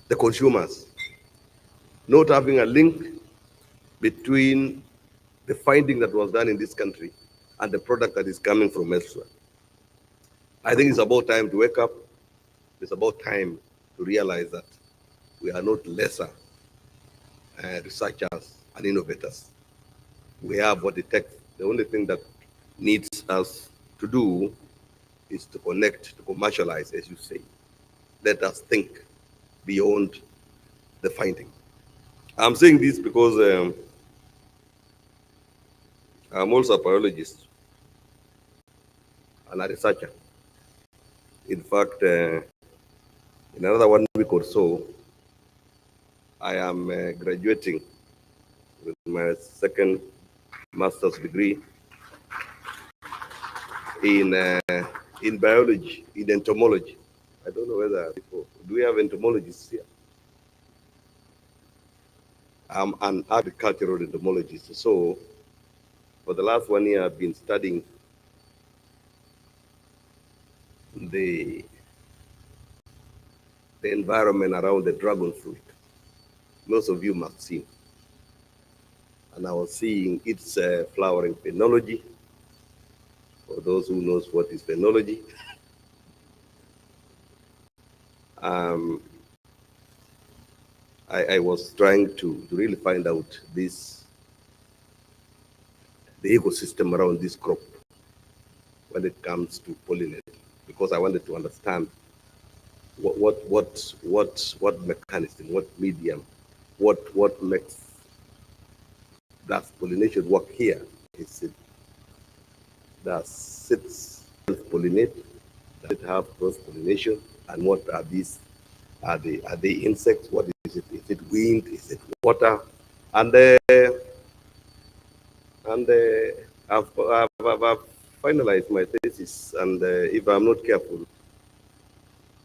the consumers, not having a link between the finding that was done in this country and the product that is coming from elsewhere. I think it's about time to wake up. It's about time to realize that we are not lesser researchers and innovators. We have what it takes. The only thing that needs us to do is to connect, to commercialize, as you say. Let us think beyond the finding. I'm saying this because I'm also a biologist and a researcher. In fact, in another 1 week or so, I am graduating with my second master's degree in biology, in entomology. I don't know whether do we have entomologists here? I'm an agricultural entomologist, so for the last 1 year I've been studying the environment around the dragon fruit. Most of you must see. And I was seeing its flowering phenology. For those who knows what is phenology, I was trying to really find out the ecosystem around this crop when it comes to pollinate, because I wanted to understand what mechanism, what medium, what makes that pollination work here. Is it does it self-pollinate? Does it have cross-pollination? And what are these? Are they insects? What is it? Is it wind? Is it water? And I've finalized my thesis, and if I'm not careful,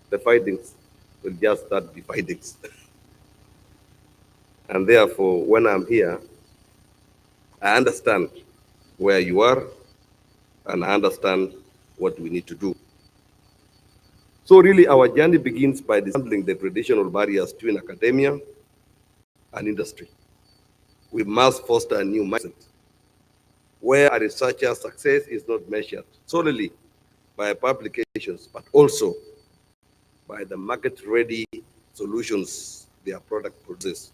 the findings will just start the findings. And therefore, when I'm here, I understand where you are, and I understand what we need to do. So really, our journey begins by dismantling the traditional barriers between academia and industry. We must foster a new mindset where a researcher's success is not measured solely by publications, but also by the market-ready solutions their product produces.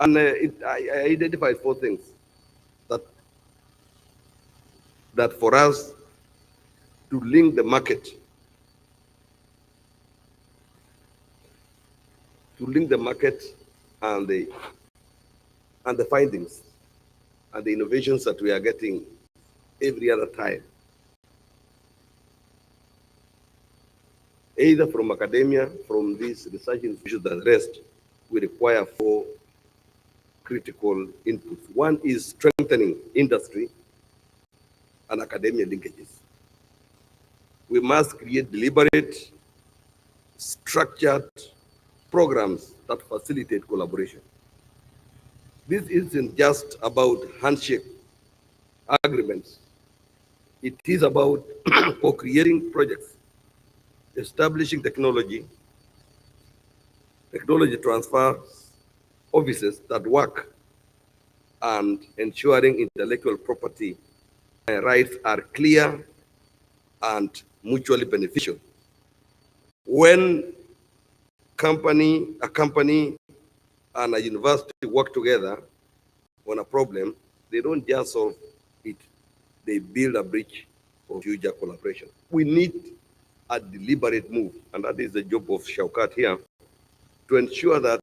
And I identified 4 things that for us to link the market to link the market and the findings and the innovations that we are getting every other time, either from academia, from these research institutions that rest, we require 4 critical inputs. One is strengthening industry and academia linkages. We must create deliberate, structured programs that facilitate collaboration. This isn't just about handshake agreements. It is about co-creating projects, establishing technology transfer offices that work, and ensuring intellectual property rights are clear and mutually beneficial. When a company and a university work together on a problem, they don't just solve it, they build a bridge for future collaboration. We need a deliberate move, and that is the job of Shaukat here, to ensure that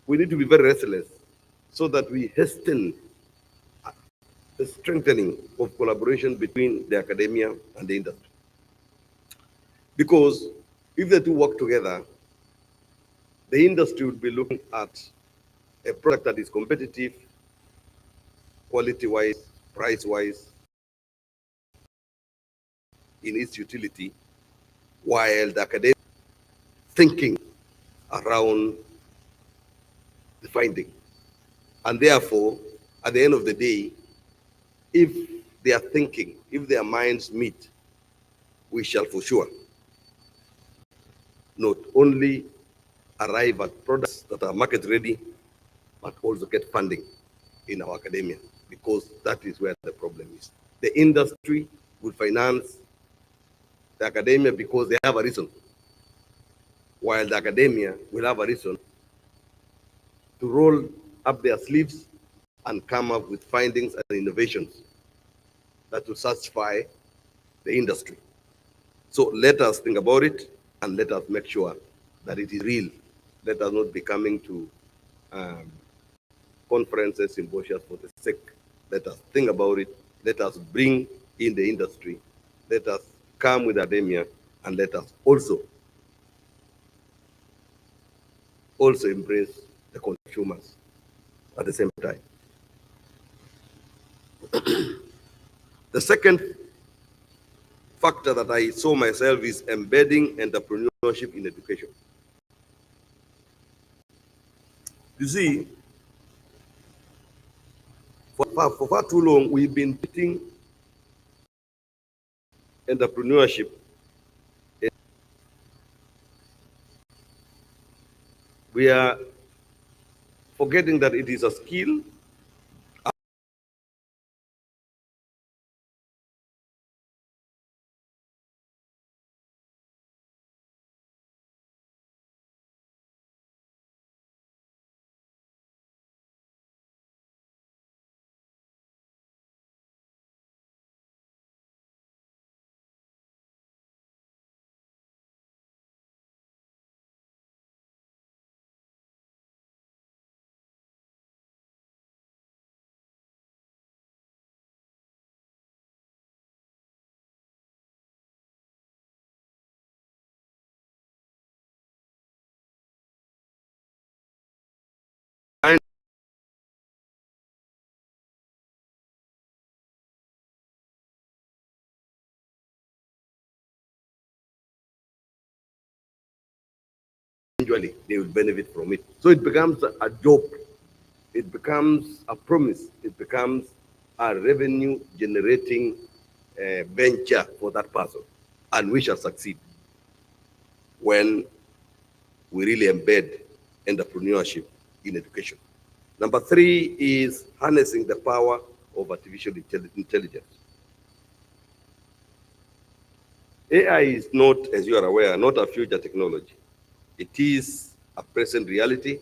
we need to be very restless so that we hasten the strengthening of collaboration between the academia and the industry. Because if the two work together, the industry will be looking at a product that is competitive, quality-wise, price-wise, in its utility, while the academic thinking around the finding. And therefore, at the end of the day, if they are thinking, if their minds meet, we shall for sure not only arrive at products that are market ready, but also get funding in our academia, because that is where the problem is. The industry will finance the academia because they have a reason, while the academia will have a reason to roll up their sleeves and come up with findings and innovations that will satisfy the industry. So let us think about it, and let us make sure that it is real. Let us not be coming to conferences, symposia for the sake. Let us think about it. Let us bring in the industry. Let us come with academia, and let us also embrace the consumers at the same time. The second factor that I saw myself is embedding entrepreneurship in education. You see, for far too long, we've been putting entrepreneurship. We are forgetting that it is a skill individually, they will benefit from it. So it becomes a job, it becomes a promise, it becomes a revenue generating venture for that person. And we shall succeed when we really embed entrepreneurship in education. Number 3 is harnessing the power of artificial intelligence. AI is not, as you are aware, not a future technology. It is a present reality.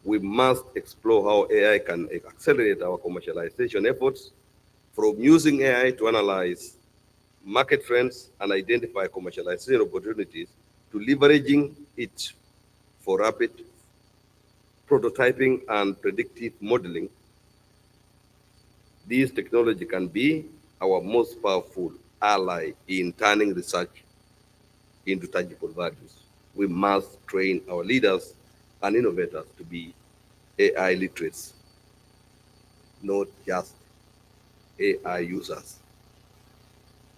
We must explore how AI can accelerate our commercialization efforts, from using AI to analyze market trends and identify commercialization opportunities, to leveraging it for rapid prototyping and predictive modeling, this technology can be our most powerful ally in turning research into tangible values. We must train our leaders and innovators to be AI literates, not just AI users.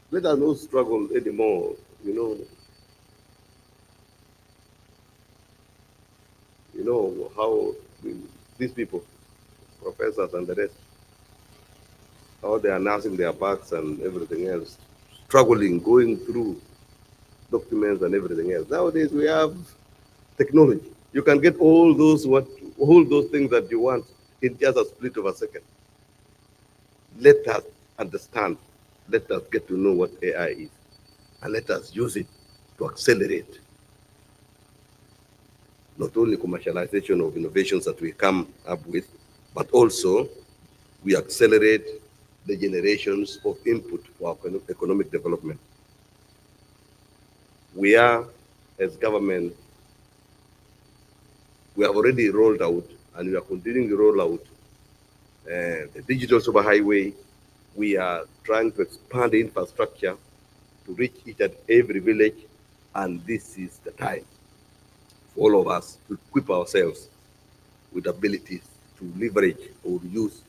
Let us not struggle anymore, how these people, professors and the rest, how they are nursing their backs and everything else, struggling, going through documents and everything else. Nowadays we have technology. You can get all those things that you want in just a split of a second. Let us understand, let us get to know what AI is, and let us use it to accelerate not only commercialization of innovations that we come up with, but also we accelerate the generations of input for our economic development. We are, as government, we have already rolled out, and we are continuing to roll out the digital superhighway. We are trying to expand the infrastructure to reach each and every village, and this is the time for all of us to equip ourselves with abilities to leverage or use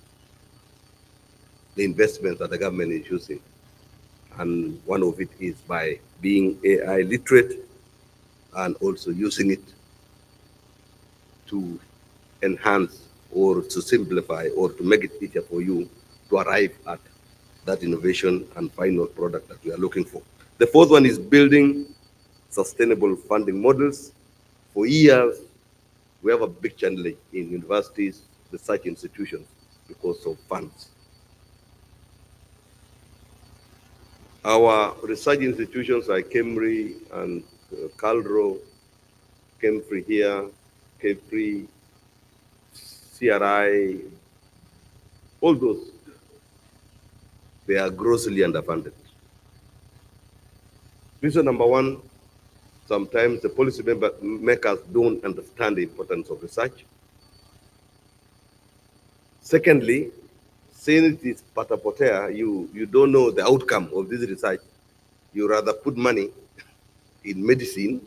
the investments that the government is using. And one of it is by being AI literate and also using it to enhance or to simplify or to make it easier for you to arrive at that innovation and final product that we are looking for. The fourth one is building sustainable funding models. For years, we have a big challenge in universities, research institutions, because of funds. Our research institutions like KEMRI and CALRO, KEMFRI here, KEFRI, CRI, all those, they are grossly underfunded. Reason number one, sometimes the policy makers don't understand the importance of research. Secondly, since it is patapotea, you don't know the outcome of this research. You rather put money in medicine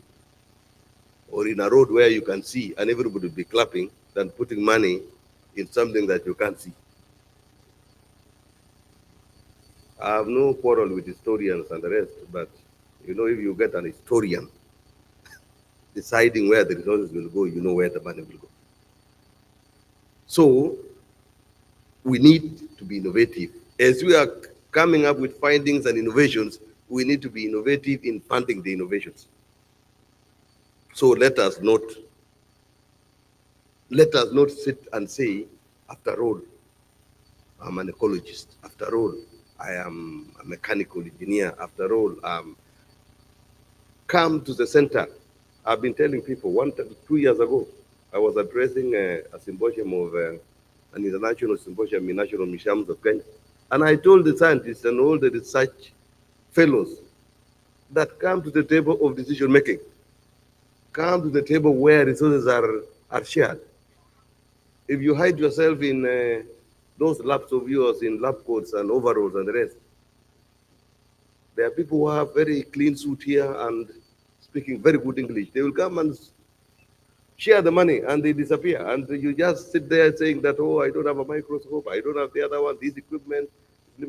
or in a road where you can see and everybody will be clapping than putting money in something that you can't see. I have no quarrel with historians and the rest, but if you get an historian deciding where the resources will go, you know where the money will go. So we need to be innovative. As we are coming up with findings and innovations, we need to be innovative in funding the innovations. So let us not sit and say, after all, I'm an ecologist. After all, I am a mechanical engineer. After all, come to the center. I've been telling people 2 years ago, I was addressing a symposium of an international symposium in National Museums of Kenya. And I told the scientists and all the research fellows that come to the table of decision making, come to the table where resources are shared. If you hide yourself in those labs of yours in lab coats and overalls and the rest, there are people who have very clean suit here and speaking very good English. They will come and share the money and they disappear. And you just sit there saying that, oh, I don't have a microscope, I don't have the other one, this equipment,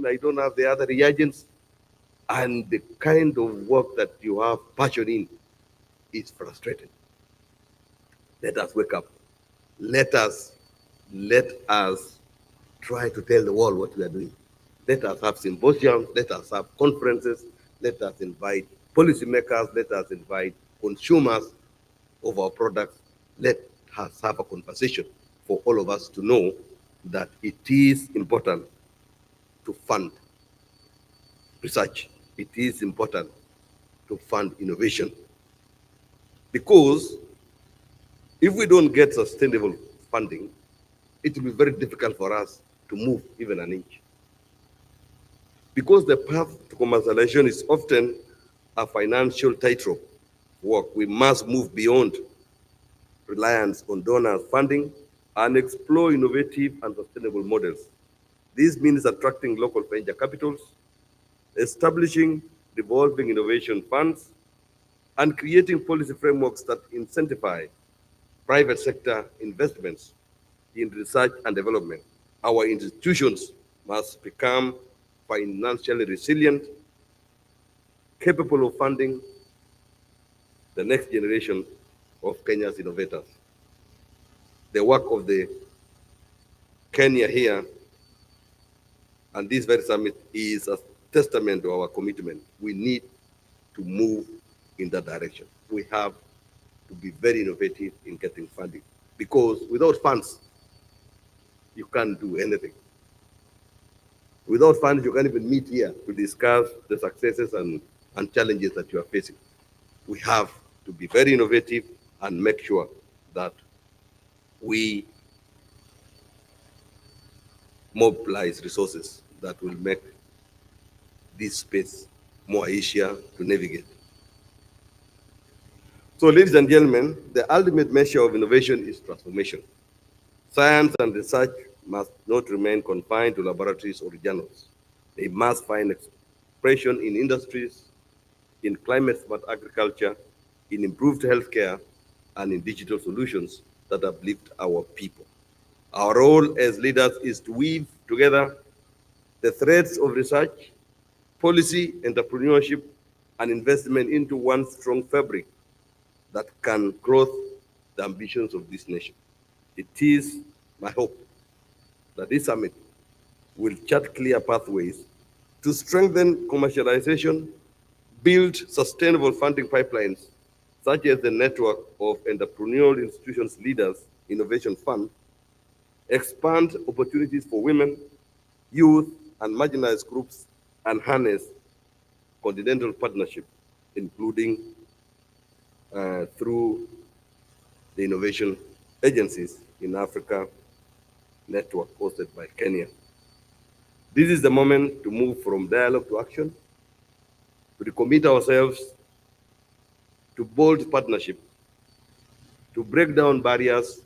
I don't have the other reagents. And the kind of work that you have passion in is frustrated. Let us wake up. Let us try to tell the world what we are doing. Let us have symposiums, let us have conferences, let us invite policymakers, let us invite consumers of our products. Let us have a conversation for all of us to know that it is important to fund research. It is important to fund innovation. Because if we don't get sustainable funding, it will be very difficult for us to move even an inch. Because the path to commercialization is often a financial tightrope work, we must move beyond reliance on donors' funding and explore innovative and sustainable models. This means attracting local venture capitals, establishing revolving innovation funds, and creating policy frameworks that incentivize private sector investments in research and development. Our institutions must become financially resilient, capable of funding the next generation of Kenya's innovators. The work of the KeNIA here and this very summit is a testament to our commitment. We need to move in that direction. We have to be very innovative in getting funding, because without funds, you can't do anything. Without funds, you can't even meet here to discuss the successes and challenges that you are facing. We have to be very innovative and make sure that we mobilize resources that will make this space more easier to navigate. So, ladies and gentlemen, the ultimate measure of innovation is transformation. Science and research must not remain confined to laboratories or journals. They must find expression in industries, in climate-smart agriculture, in improved healthcare, and in digital solutions that uplift our people. Our role as leaders is to weave together the threads of research, policy, entrepreneurship, and investment into one strong fabric that can clothe the ambitions of this nation. It is my hope that this summit will chart clear pathways to strengthen commercialization, build sustainable funding pipelines, such as the network of entrepreneurial institutions leaders innovation fund, expand opportunities for women, youth, and marginalized groups, and harness continental partnership, including through the innovation agencies in Africa network hosted by KeNIA. This is the moment to move from dialogue to action, to recommit ourselves to bold partnership, to break down barriers,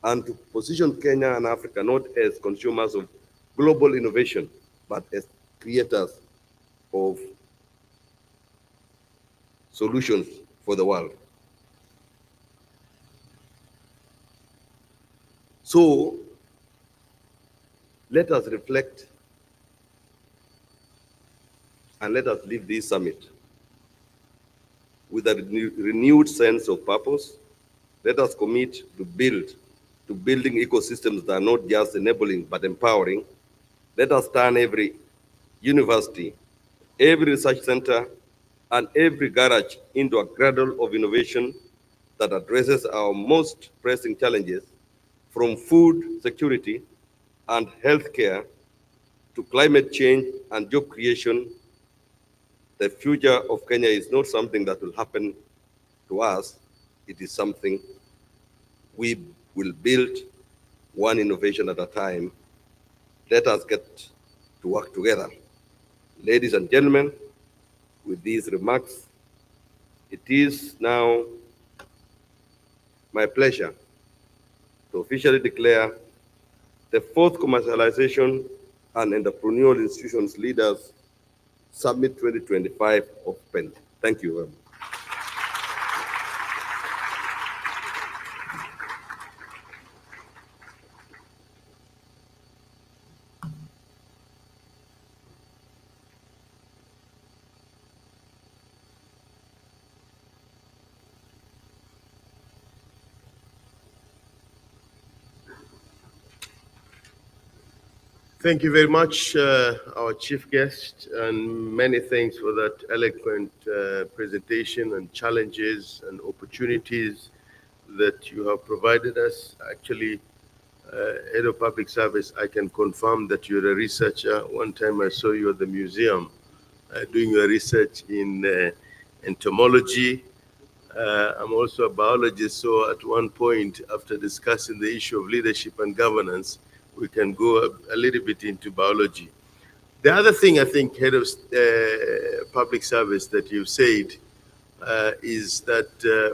and to position Kenya and Africa not as consumers of global innovation, but as creators of solutions for the world. So, let us reflect and let us leave this summit with a renewed sense of purpose. Let us commit to building ecosystems that are not just enabling but empowering. Let us turn every university, every research center, and every garage into a cradle of innovation that addresses our most pressing challenges, from food security and healthcare to climate change and job creation. The future of Kenya is not something that will happen to us. It is something we will build one innovation at a time. Let us get to work together. Ladies and gentlemen, with these remarks, it is now my pleasure to officially declare the fourth Commercialization and Entrepreneurial Institutions Leaders Summit 2025 open. Thank you very much. Thank you very much, our chief guest, and many thanks for that eloquent presentation and challenges and opportunities that you have provided us. Actually, Head of Public Service, I can confirm that you're a researcher. One time I saw you at the museum doing your research in entomology. I'm also a biologist, so at one point, after discussing the issue of leadership and governance, we can go a little bit into biology. The other thing I think, Head of Public Service, that you've said is that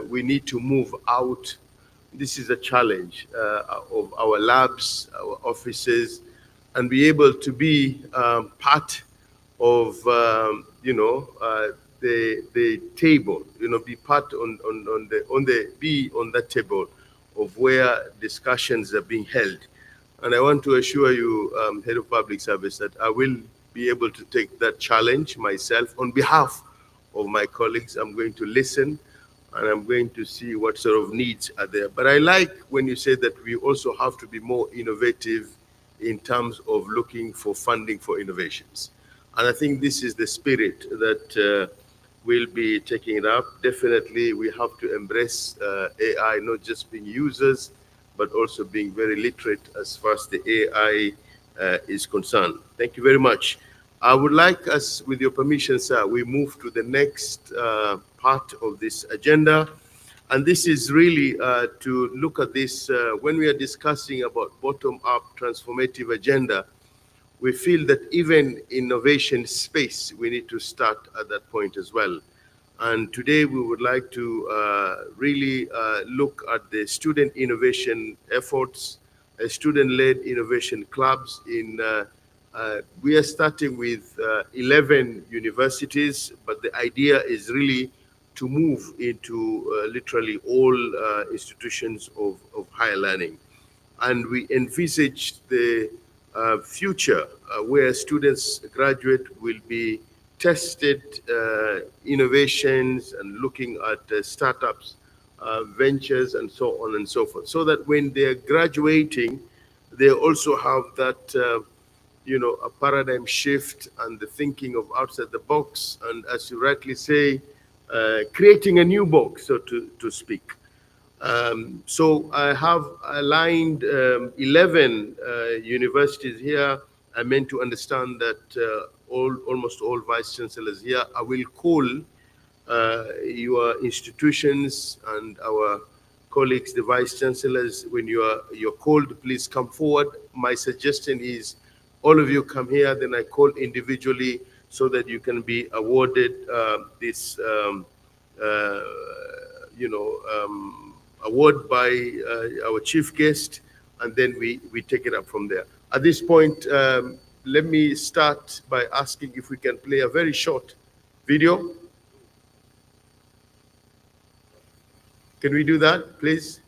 we need to move out. This is a challenge of our labs, our offices, and be able to be part of the table. Be part be on that table of where discussions are being held. And I want to assure you, Head of Public Service, that I will be able to take that challenge myself on behalf of my colleagues. I'm going to listen and I'm going to see what sort of needs are there. But I like when you say that we also have to be more innovative in terms of looking for funding for innovations. And I think this is the spirit that we'll be taking it up. Definitely, we have to embrace AI, not just being users, but also being very literate as far as the AI is concerned. Thank you very much. I would like us, with your permission, sir, we move to the next part of this agenda. And this is really to look at this when we are discussing about bottom-up transformative agenda. We feel that even innovation space, we need to start at that point as well. And today we would like to really look at the student innovation efforts, student-led innovation clubs. We are starting with 11 universities, but the idea is really to move into literally all institutions of higher learning. And we envisage the future where students graduate will be tested innovations and looking at startups, ventures, and so on and so forth, so that when they're graduating, they also have that a paradigm shift and the thinking of outside the box, and as you rightly say, creating a new box, so to speak. So I have aligned 11 universities here. I meant to understand that almost all vice chancellors here. I will call your institutions and our colleagues, the vice chancellors. When you're called, please come forward. My suggestion is all of you come here, then I call individually so that you can be awarded this award by our chief guest, and then we take it up from there. At this point, let me start by asking if we can play a very short video. Can we do that, please?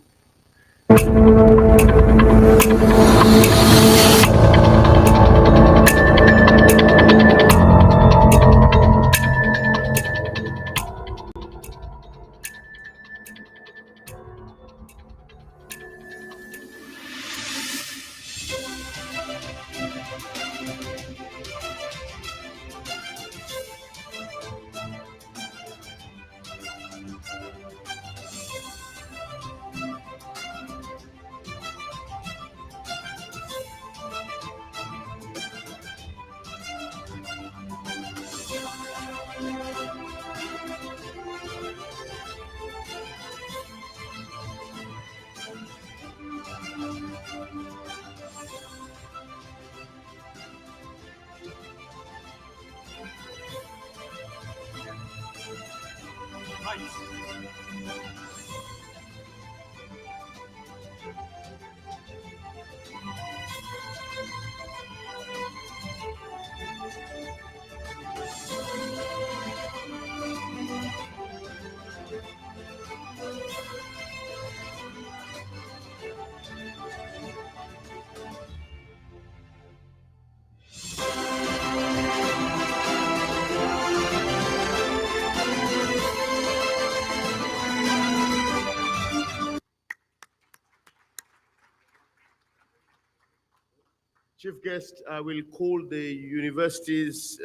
Chief guest, I will call the universities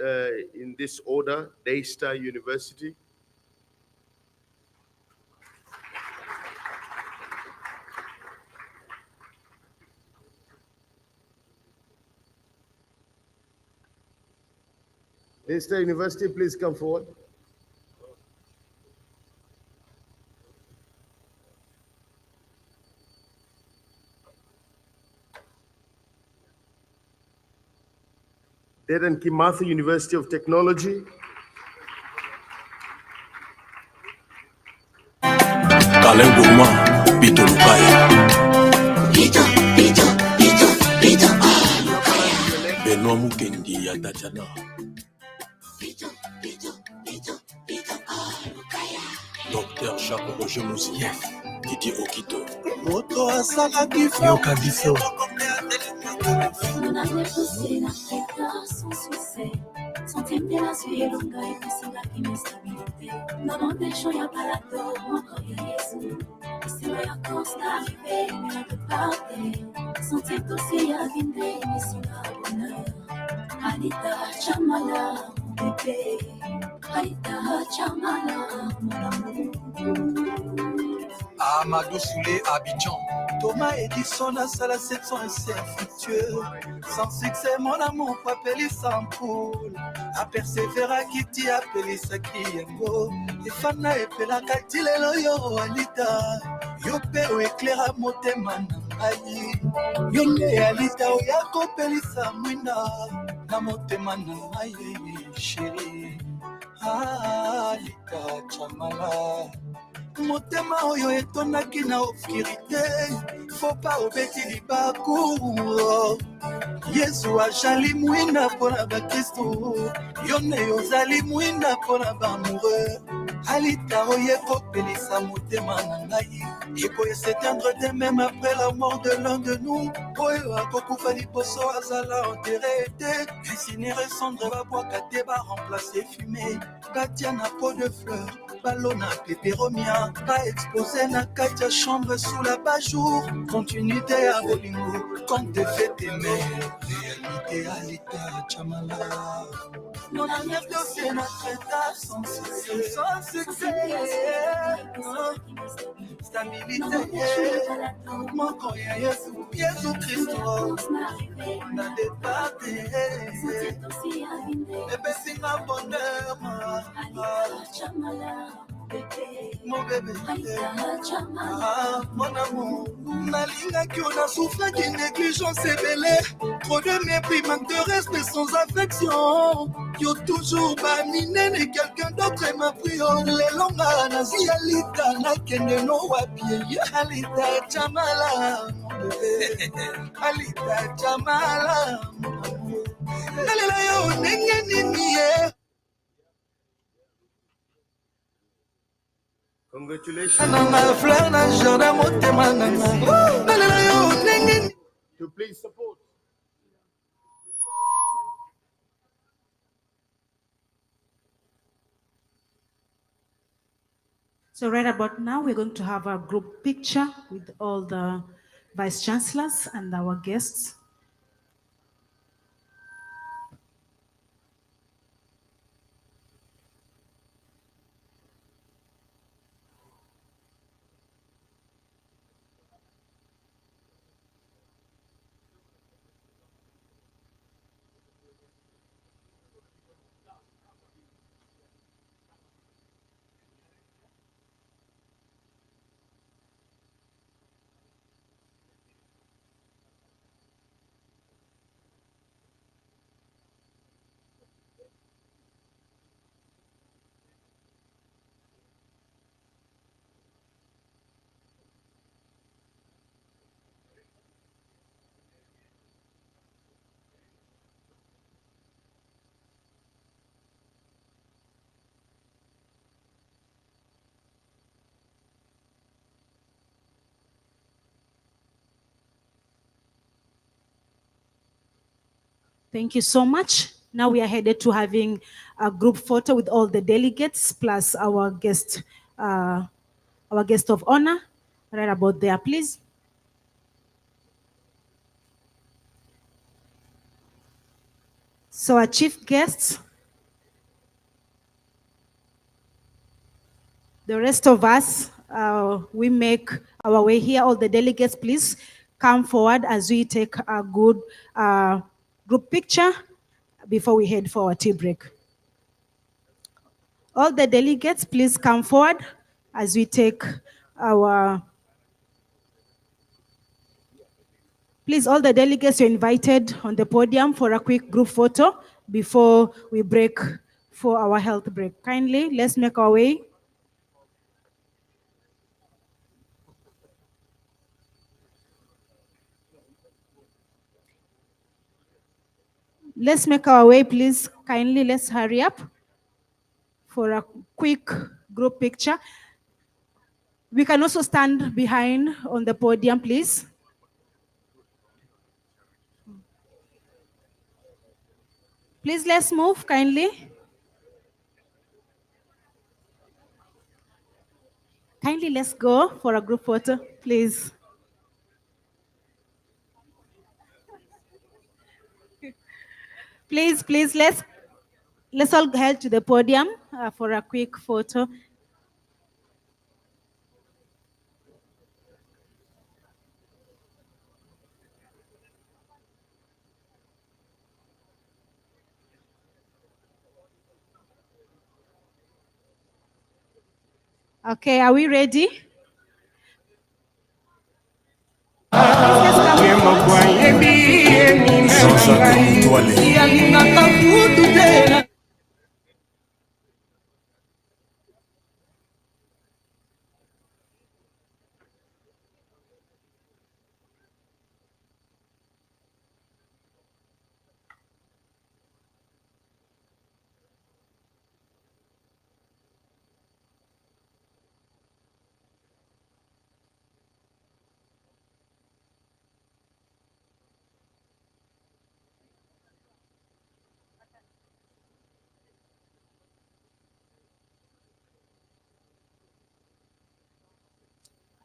in this order. Daystar University. Daystar University, please come forward. Dedan Kimathi University of Technology. Alain Gourmand, Pito Lukaya. Benoît Mukendi, Yatachana. Docteur Jacques Roger Moussien, Didier Okito. Moto asalaki Yoka Biso. On a déposé l'Afrique sans succès. Sans tempter la suie et l'onga et puis c'est la qui met stabilité. Non, non, des choses, y'a pas la tour, mon corps y est sous. C'est là, y'a constat arrivé, mais y'a de parler. Sans tempter aussi, y'a vindé, mais c'est la bonheur. Anita Chamala, mon bébé. Anita Chamala, mon amour. Amadou Soulé, Abidjan. Thomas Edison a ça la 700 assez infructueux. Sans succès, mon amour, appelé sans poule. A persévérer, qui t'y appelé sa kiengo. Et Fana et Pela Katilelo yo Alita. Yo pe ou éclaira motema ayi. Yo ne Alita ou yako peli sa mwina. Na motema ayi, chérie. Alita Chamala. Motema oyo etondaki na obscurité, faut pas obeti libaku. Yesu ajali mwinda mpona bakristo, yo ne ozali mwinda mpona bamoureux. Alita oye kopelisa motema na ngai, ekoye s'éteindre de même après la mort de l'un de nous. Oyo akokufa liboso azala enterré te, incinéré cendre babwaka te baremplace fumé. Katia na peau de fleurs, ballon à pépéromia, pas exposé na katia chambre sous la bas-jour. Continuité à bolingo, comme te fait aimer. Réalité Alita Chamala. Mon avenir dossier notre état sans succès. Sans succès. Stabilité. Mon corps Jésus Christ. Na départé. Et ben c'est ma bonheur. Mon bébé, mon amour, Nalinga qui on a souffert d'une négligence évelée. Trop de mépris, manque de respect sans affection. Yo toujours baminé, et quelqu'un d'autre m'a pris en les longues nazi. Alita na kende no wapi. Alita Chamala, mon bébé. Alita Chamala, mon amour. Nalela yo nenge nini. Congratulations. To please support. So right about now, we're going to have a group picture with all the vice chancellors and our guests. Thank you so much. Now we are headed to having a group photo with all the delegates plus our guest of honor. Right about there, please. So our chief guests, the rest of us, we make our way here. All the delegates, please come forward as we take a good group picture before we head for our tea break. All the delegates, please come forward as we take our... Please, all the delegates, you're invited on the podium for a quick group photo before we break for our health break. Kindly, let's make our way. Let's make our way, please. Kindly, let's hurry up for a quick group picture. We can also stand behind on the podium, please. Please, let's move, kindly. Kindly, let's go for a group photo, please. Please, let's all head to the podium for a quick photo. Okay, are we ready?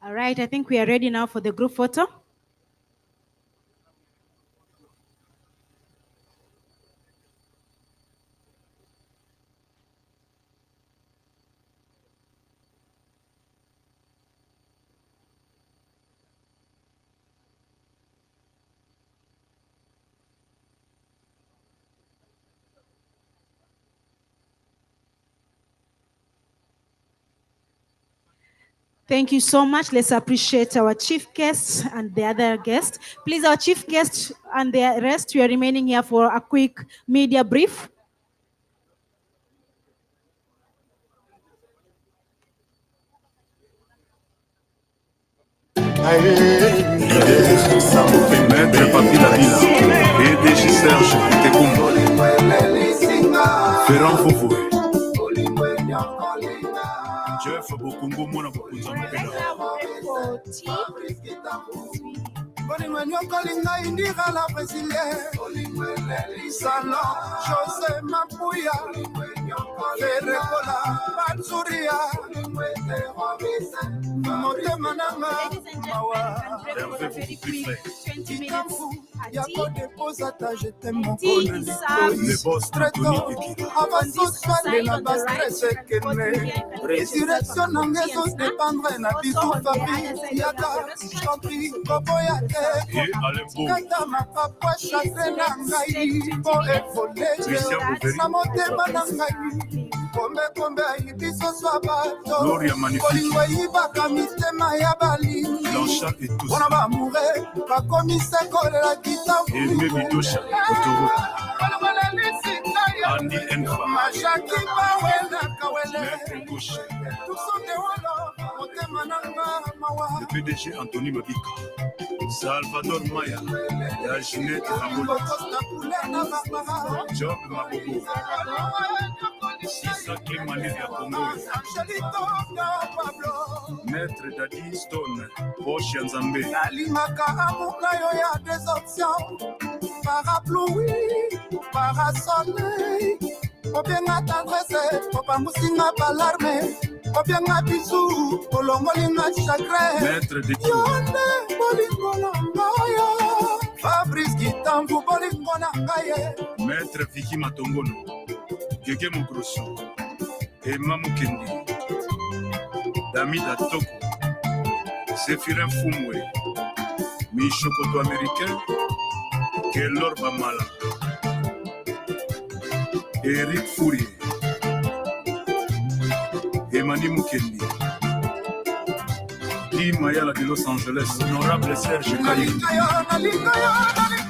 All right, I think we are ready now for the group photo. Thank you so much. Let's appreciate our chief guests and the other guests. Please, our chief guests and the rest, we are remaining here for a quick media brief. Maître Papi la Villa, PDG Serge Tekumba, Ferrand Foufoué, Jeff Bokungo Mona Bokunza Mpela. Bolingo kolinga indira la brésilienne. Salon José Mapuya. Ferrekola Batsuria. Motema nanga mawa. Hervé beaucoup plus frais. 20 minutes. Yako déposa ta je t'aime mon connaît. Le boss Tony Ekina. Avant soir la base très kene. Résurrection nangezo dépendre na biso papi. Yaka j'en prie koboya. Et Alembo. Kata mapapa chakre na ngai po evole. Na motema na ngai. Kombe ayibiso swa bato. Gloria Magnifique. Kolingo yibaka mitema ya bali. Blancha et tous. Wana bamoure bakomise kolela kitabu. Aimé Bidosha, autoroute. Andy Enfa. Mashaki bawela kawele. Maître Gauche. Tusonde wolo motema na mawa. Le PDG Anthony Mabika. Salvador Maya. La Ginette Ramola. Job Mabobo. Sacré Manévia Congo. Maître Daddy Stone. Roche Nzambe. Nalimaka amuka yo ya des options. Parapluie, parasoleil. Obienga tendresse, opamusinga balarme. Obienga bisou, olongolinga chagrin. Maître de Q. Yonde bolingo na ngaya. Fabrice Kitambu bolingo na ngaya. Maître Vicky Matongono. Gege Mogrosso. Emma Mukendi. Damida Toko. Zéphirin Fumwe. Michokoto américain. Kelor Bamala. Eric Fourier. Emani Mukendi. Di Mayala de Los Angeles. Honorable Serge Kayi.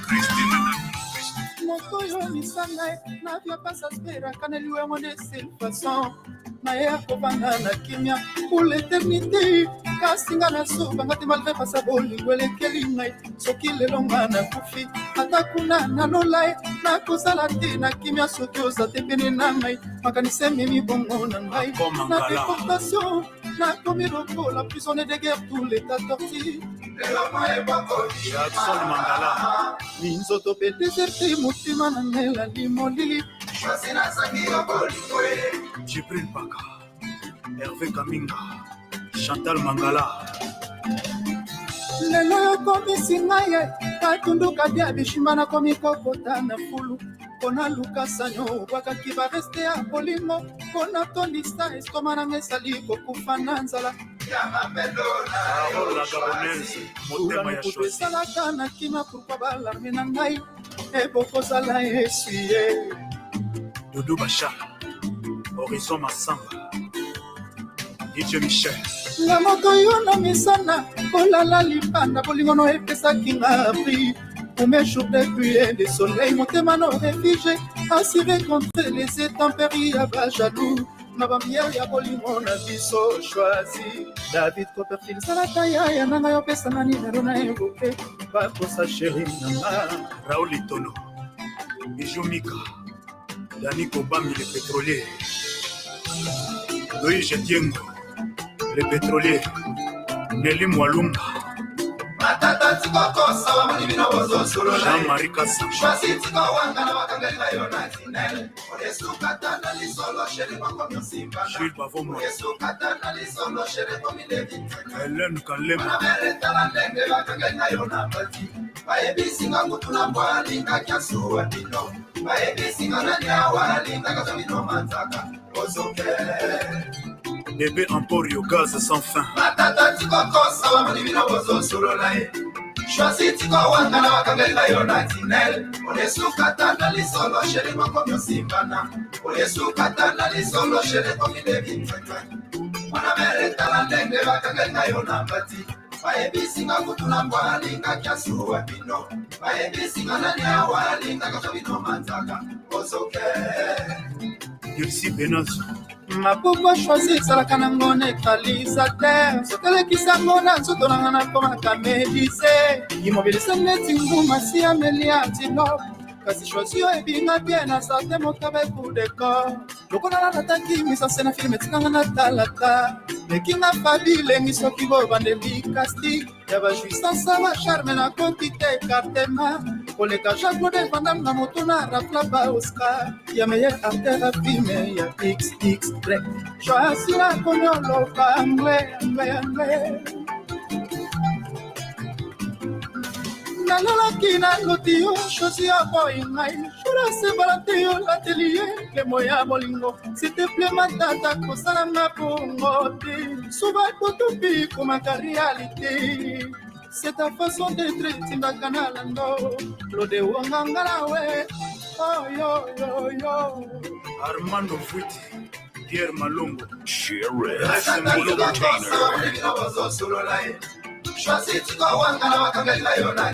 Christine. koyo misanga na vya pasa spera kaneliwe monde sin façon na ya kobanga na kimia pour l'éternité kasinga na suba ngati malve pasa boli gwele kelingai soki lelonga na kufi atakuna na lolai na kozala te na kimia soki ozate pene na ngai makanise mimi bongo na ngai na déportation na komi lokola prisonnier de guerre tous les tas tortis Jackson Mangala. minzoto pe déserté motima na ngela limoli Jibril Baka. Hervé Kaminga. Chantal Mangala. lelo yokomisi ngai katunduka bia bishimba na komi kokota na fulu kona lukasa nyo obwakaki bareste ya bolingo kona tondisa estoma na ngesali kokufa na nzala Parole la Gabonaise. Motema ya kutu choisi. esalaka na kima pourkua balarme na ngai ebokozala esuye Doudou Bacha. Horizon Massamba. DJ Michel. nga moto yo na misana kolala libanda bolingono epesaki nga pri Mes jours de pluie et de soleil, motema no réfugié, assuré contre les intempéries à bas jaloux. Na bambière ya bolingo na biso choisi David Copperfield salataya ya nanga yo pesa na nimero na evoke bakosa chéri nanga Raoul Itono. Bijou Mika. Dani Kobami le pétrolier. Loïc Jetiengo. Le pétrolier. Nelly Mwalumba. matata tikoko sawa mulibino bozo solo Jean-Marie Kassa. choisi tiko wanga na wakangeli na yo na tinel Onesukata na lisolo chéri bako myosimba Jules Bavomo. Onesukata na lisolo chéri komi David Hélène Kalema. Namereta na ndenge wakangeli na yo na bati Bayebisinga kutuna bwalinga kiasuwa dino Bayebisinga na nyawa linga kaza mino manzaka Ozoke Bébé Emporio Gaz sans fin. matata tikoko sawa mulibino bozo solo lae choisi tiko wanga na wakangeli na yo na tinel Onesukata na lisolo chéri bako myosimbana Onesukata na lisolo chéri komi David Namereta na ndenge wakangeli na yo na bati Bayebisinga kutuna bwalinga kiasuwa dino Bayebisinga na nyawa linga kaza mino manzaka Ozoke Yossi Benazo. mapoko choisi esalaka nango neutralisateur sokelekisa ngo na nzoto nanga nakomaka medise immobilise neti nguma si amelia tino kasi choisi yo ebinga bien na sarte mokabe pour de corps lokola natataki misase na filme etikanga na talata mekinga fabi lengi soki bobandeli casting ya bajuissance bacharme na koki te cartema koleka Jean-Claude Van Damme na moto na rafla ba Oscar ya meilleur acteur à filme ya XXY choisi la konyoloka anglais nalalaki na loti yo choisi ya boingai shura sebala te yo l'atelier le moya bolingo s'il te plaît matata kosalanga bongo te souvent kotopi komaka réalité c'est ta façon d'être tindaka na lando lode wangangala we oh yo Armando Fuiti. Pierre Malongo. choisi tiko wanga na wakangeli na yo na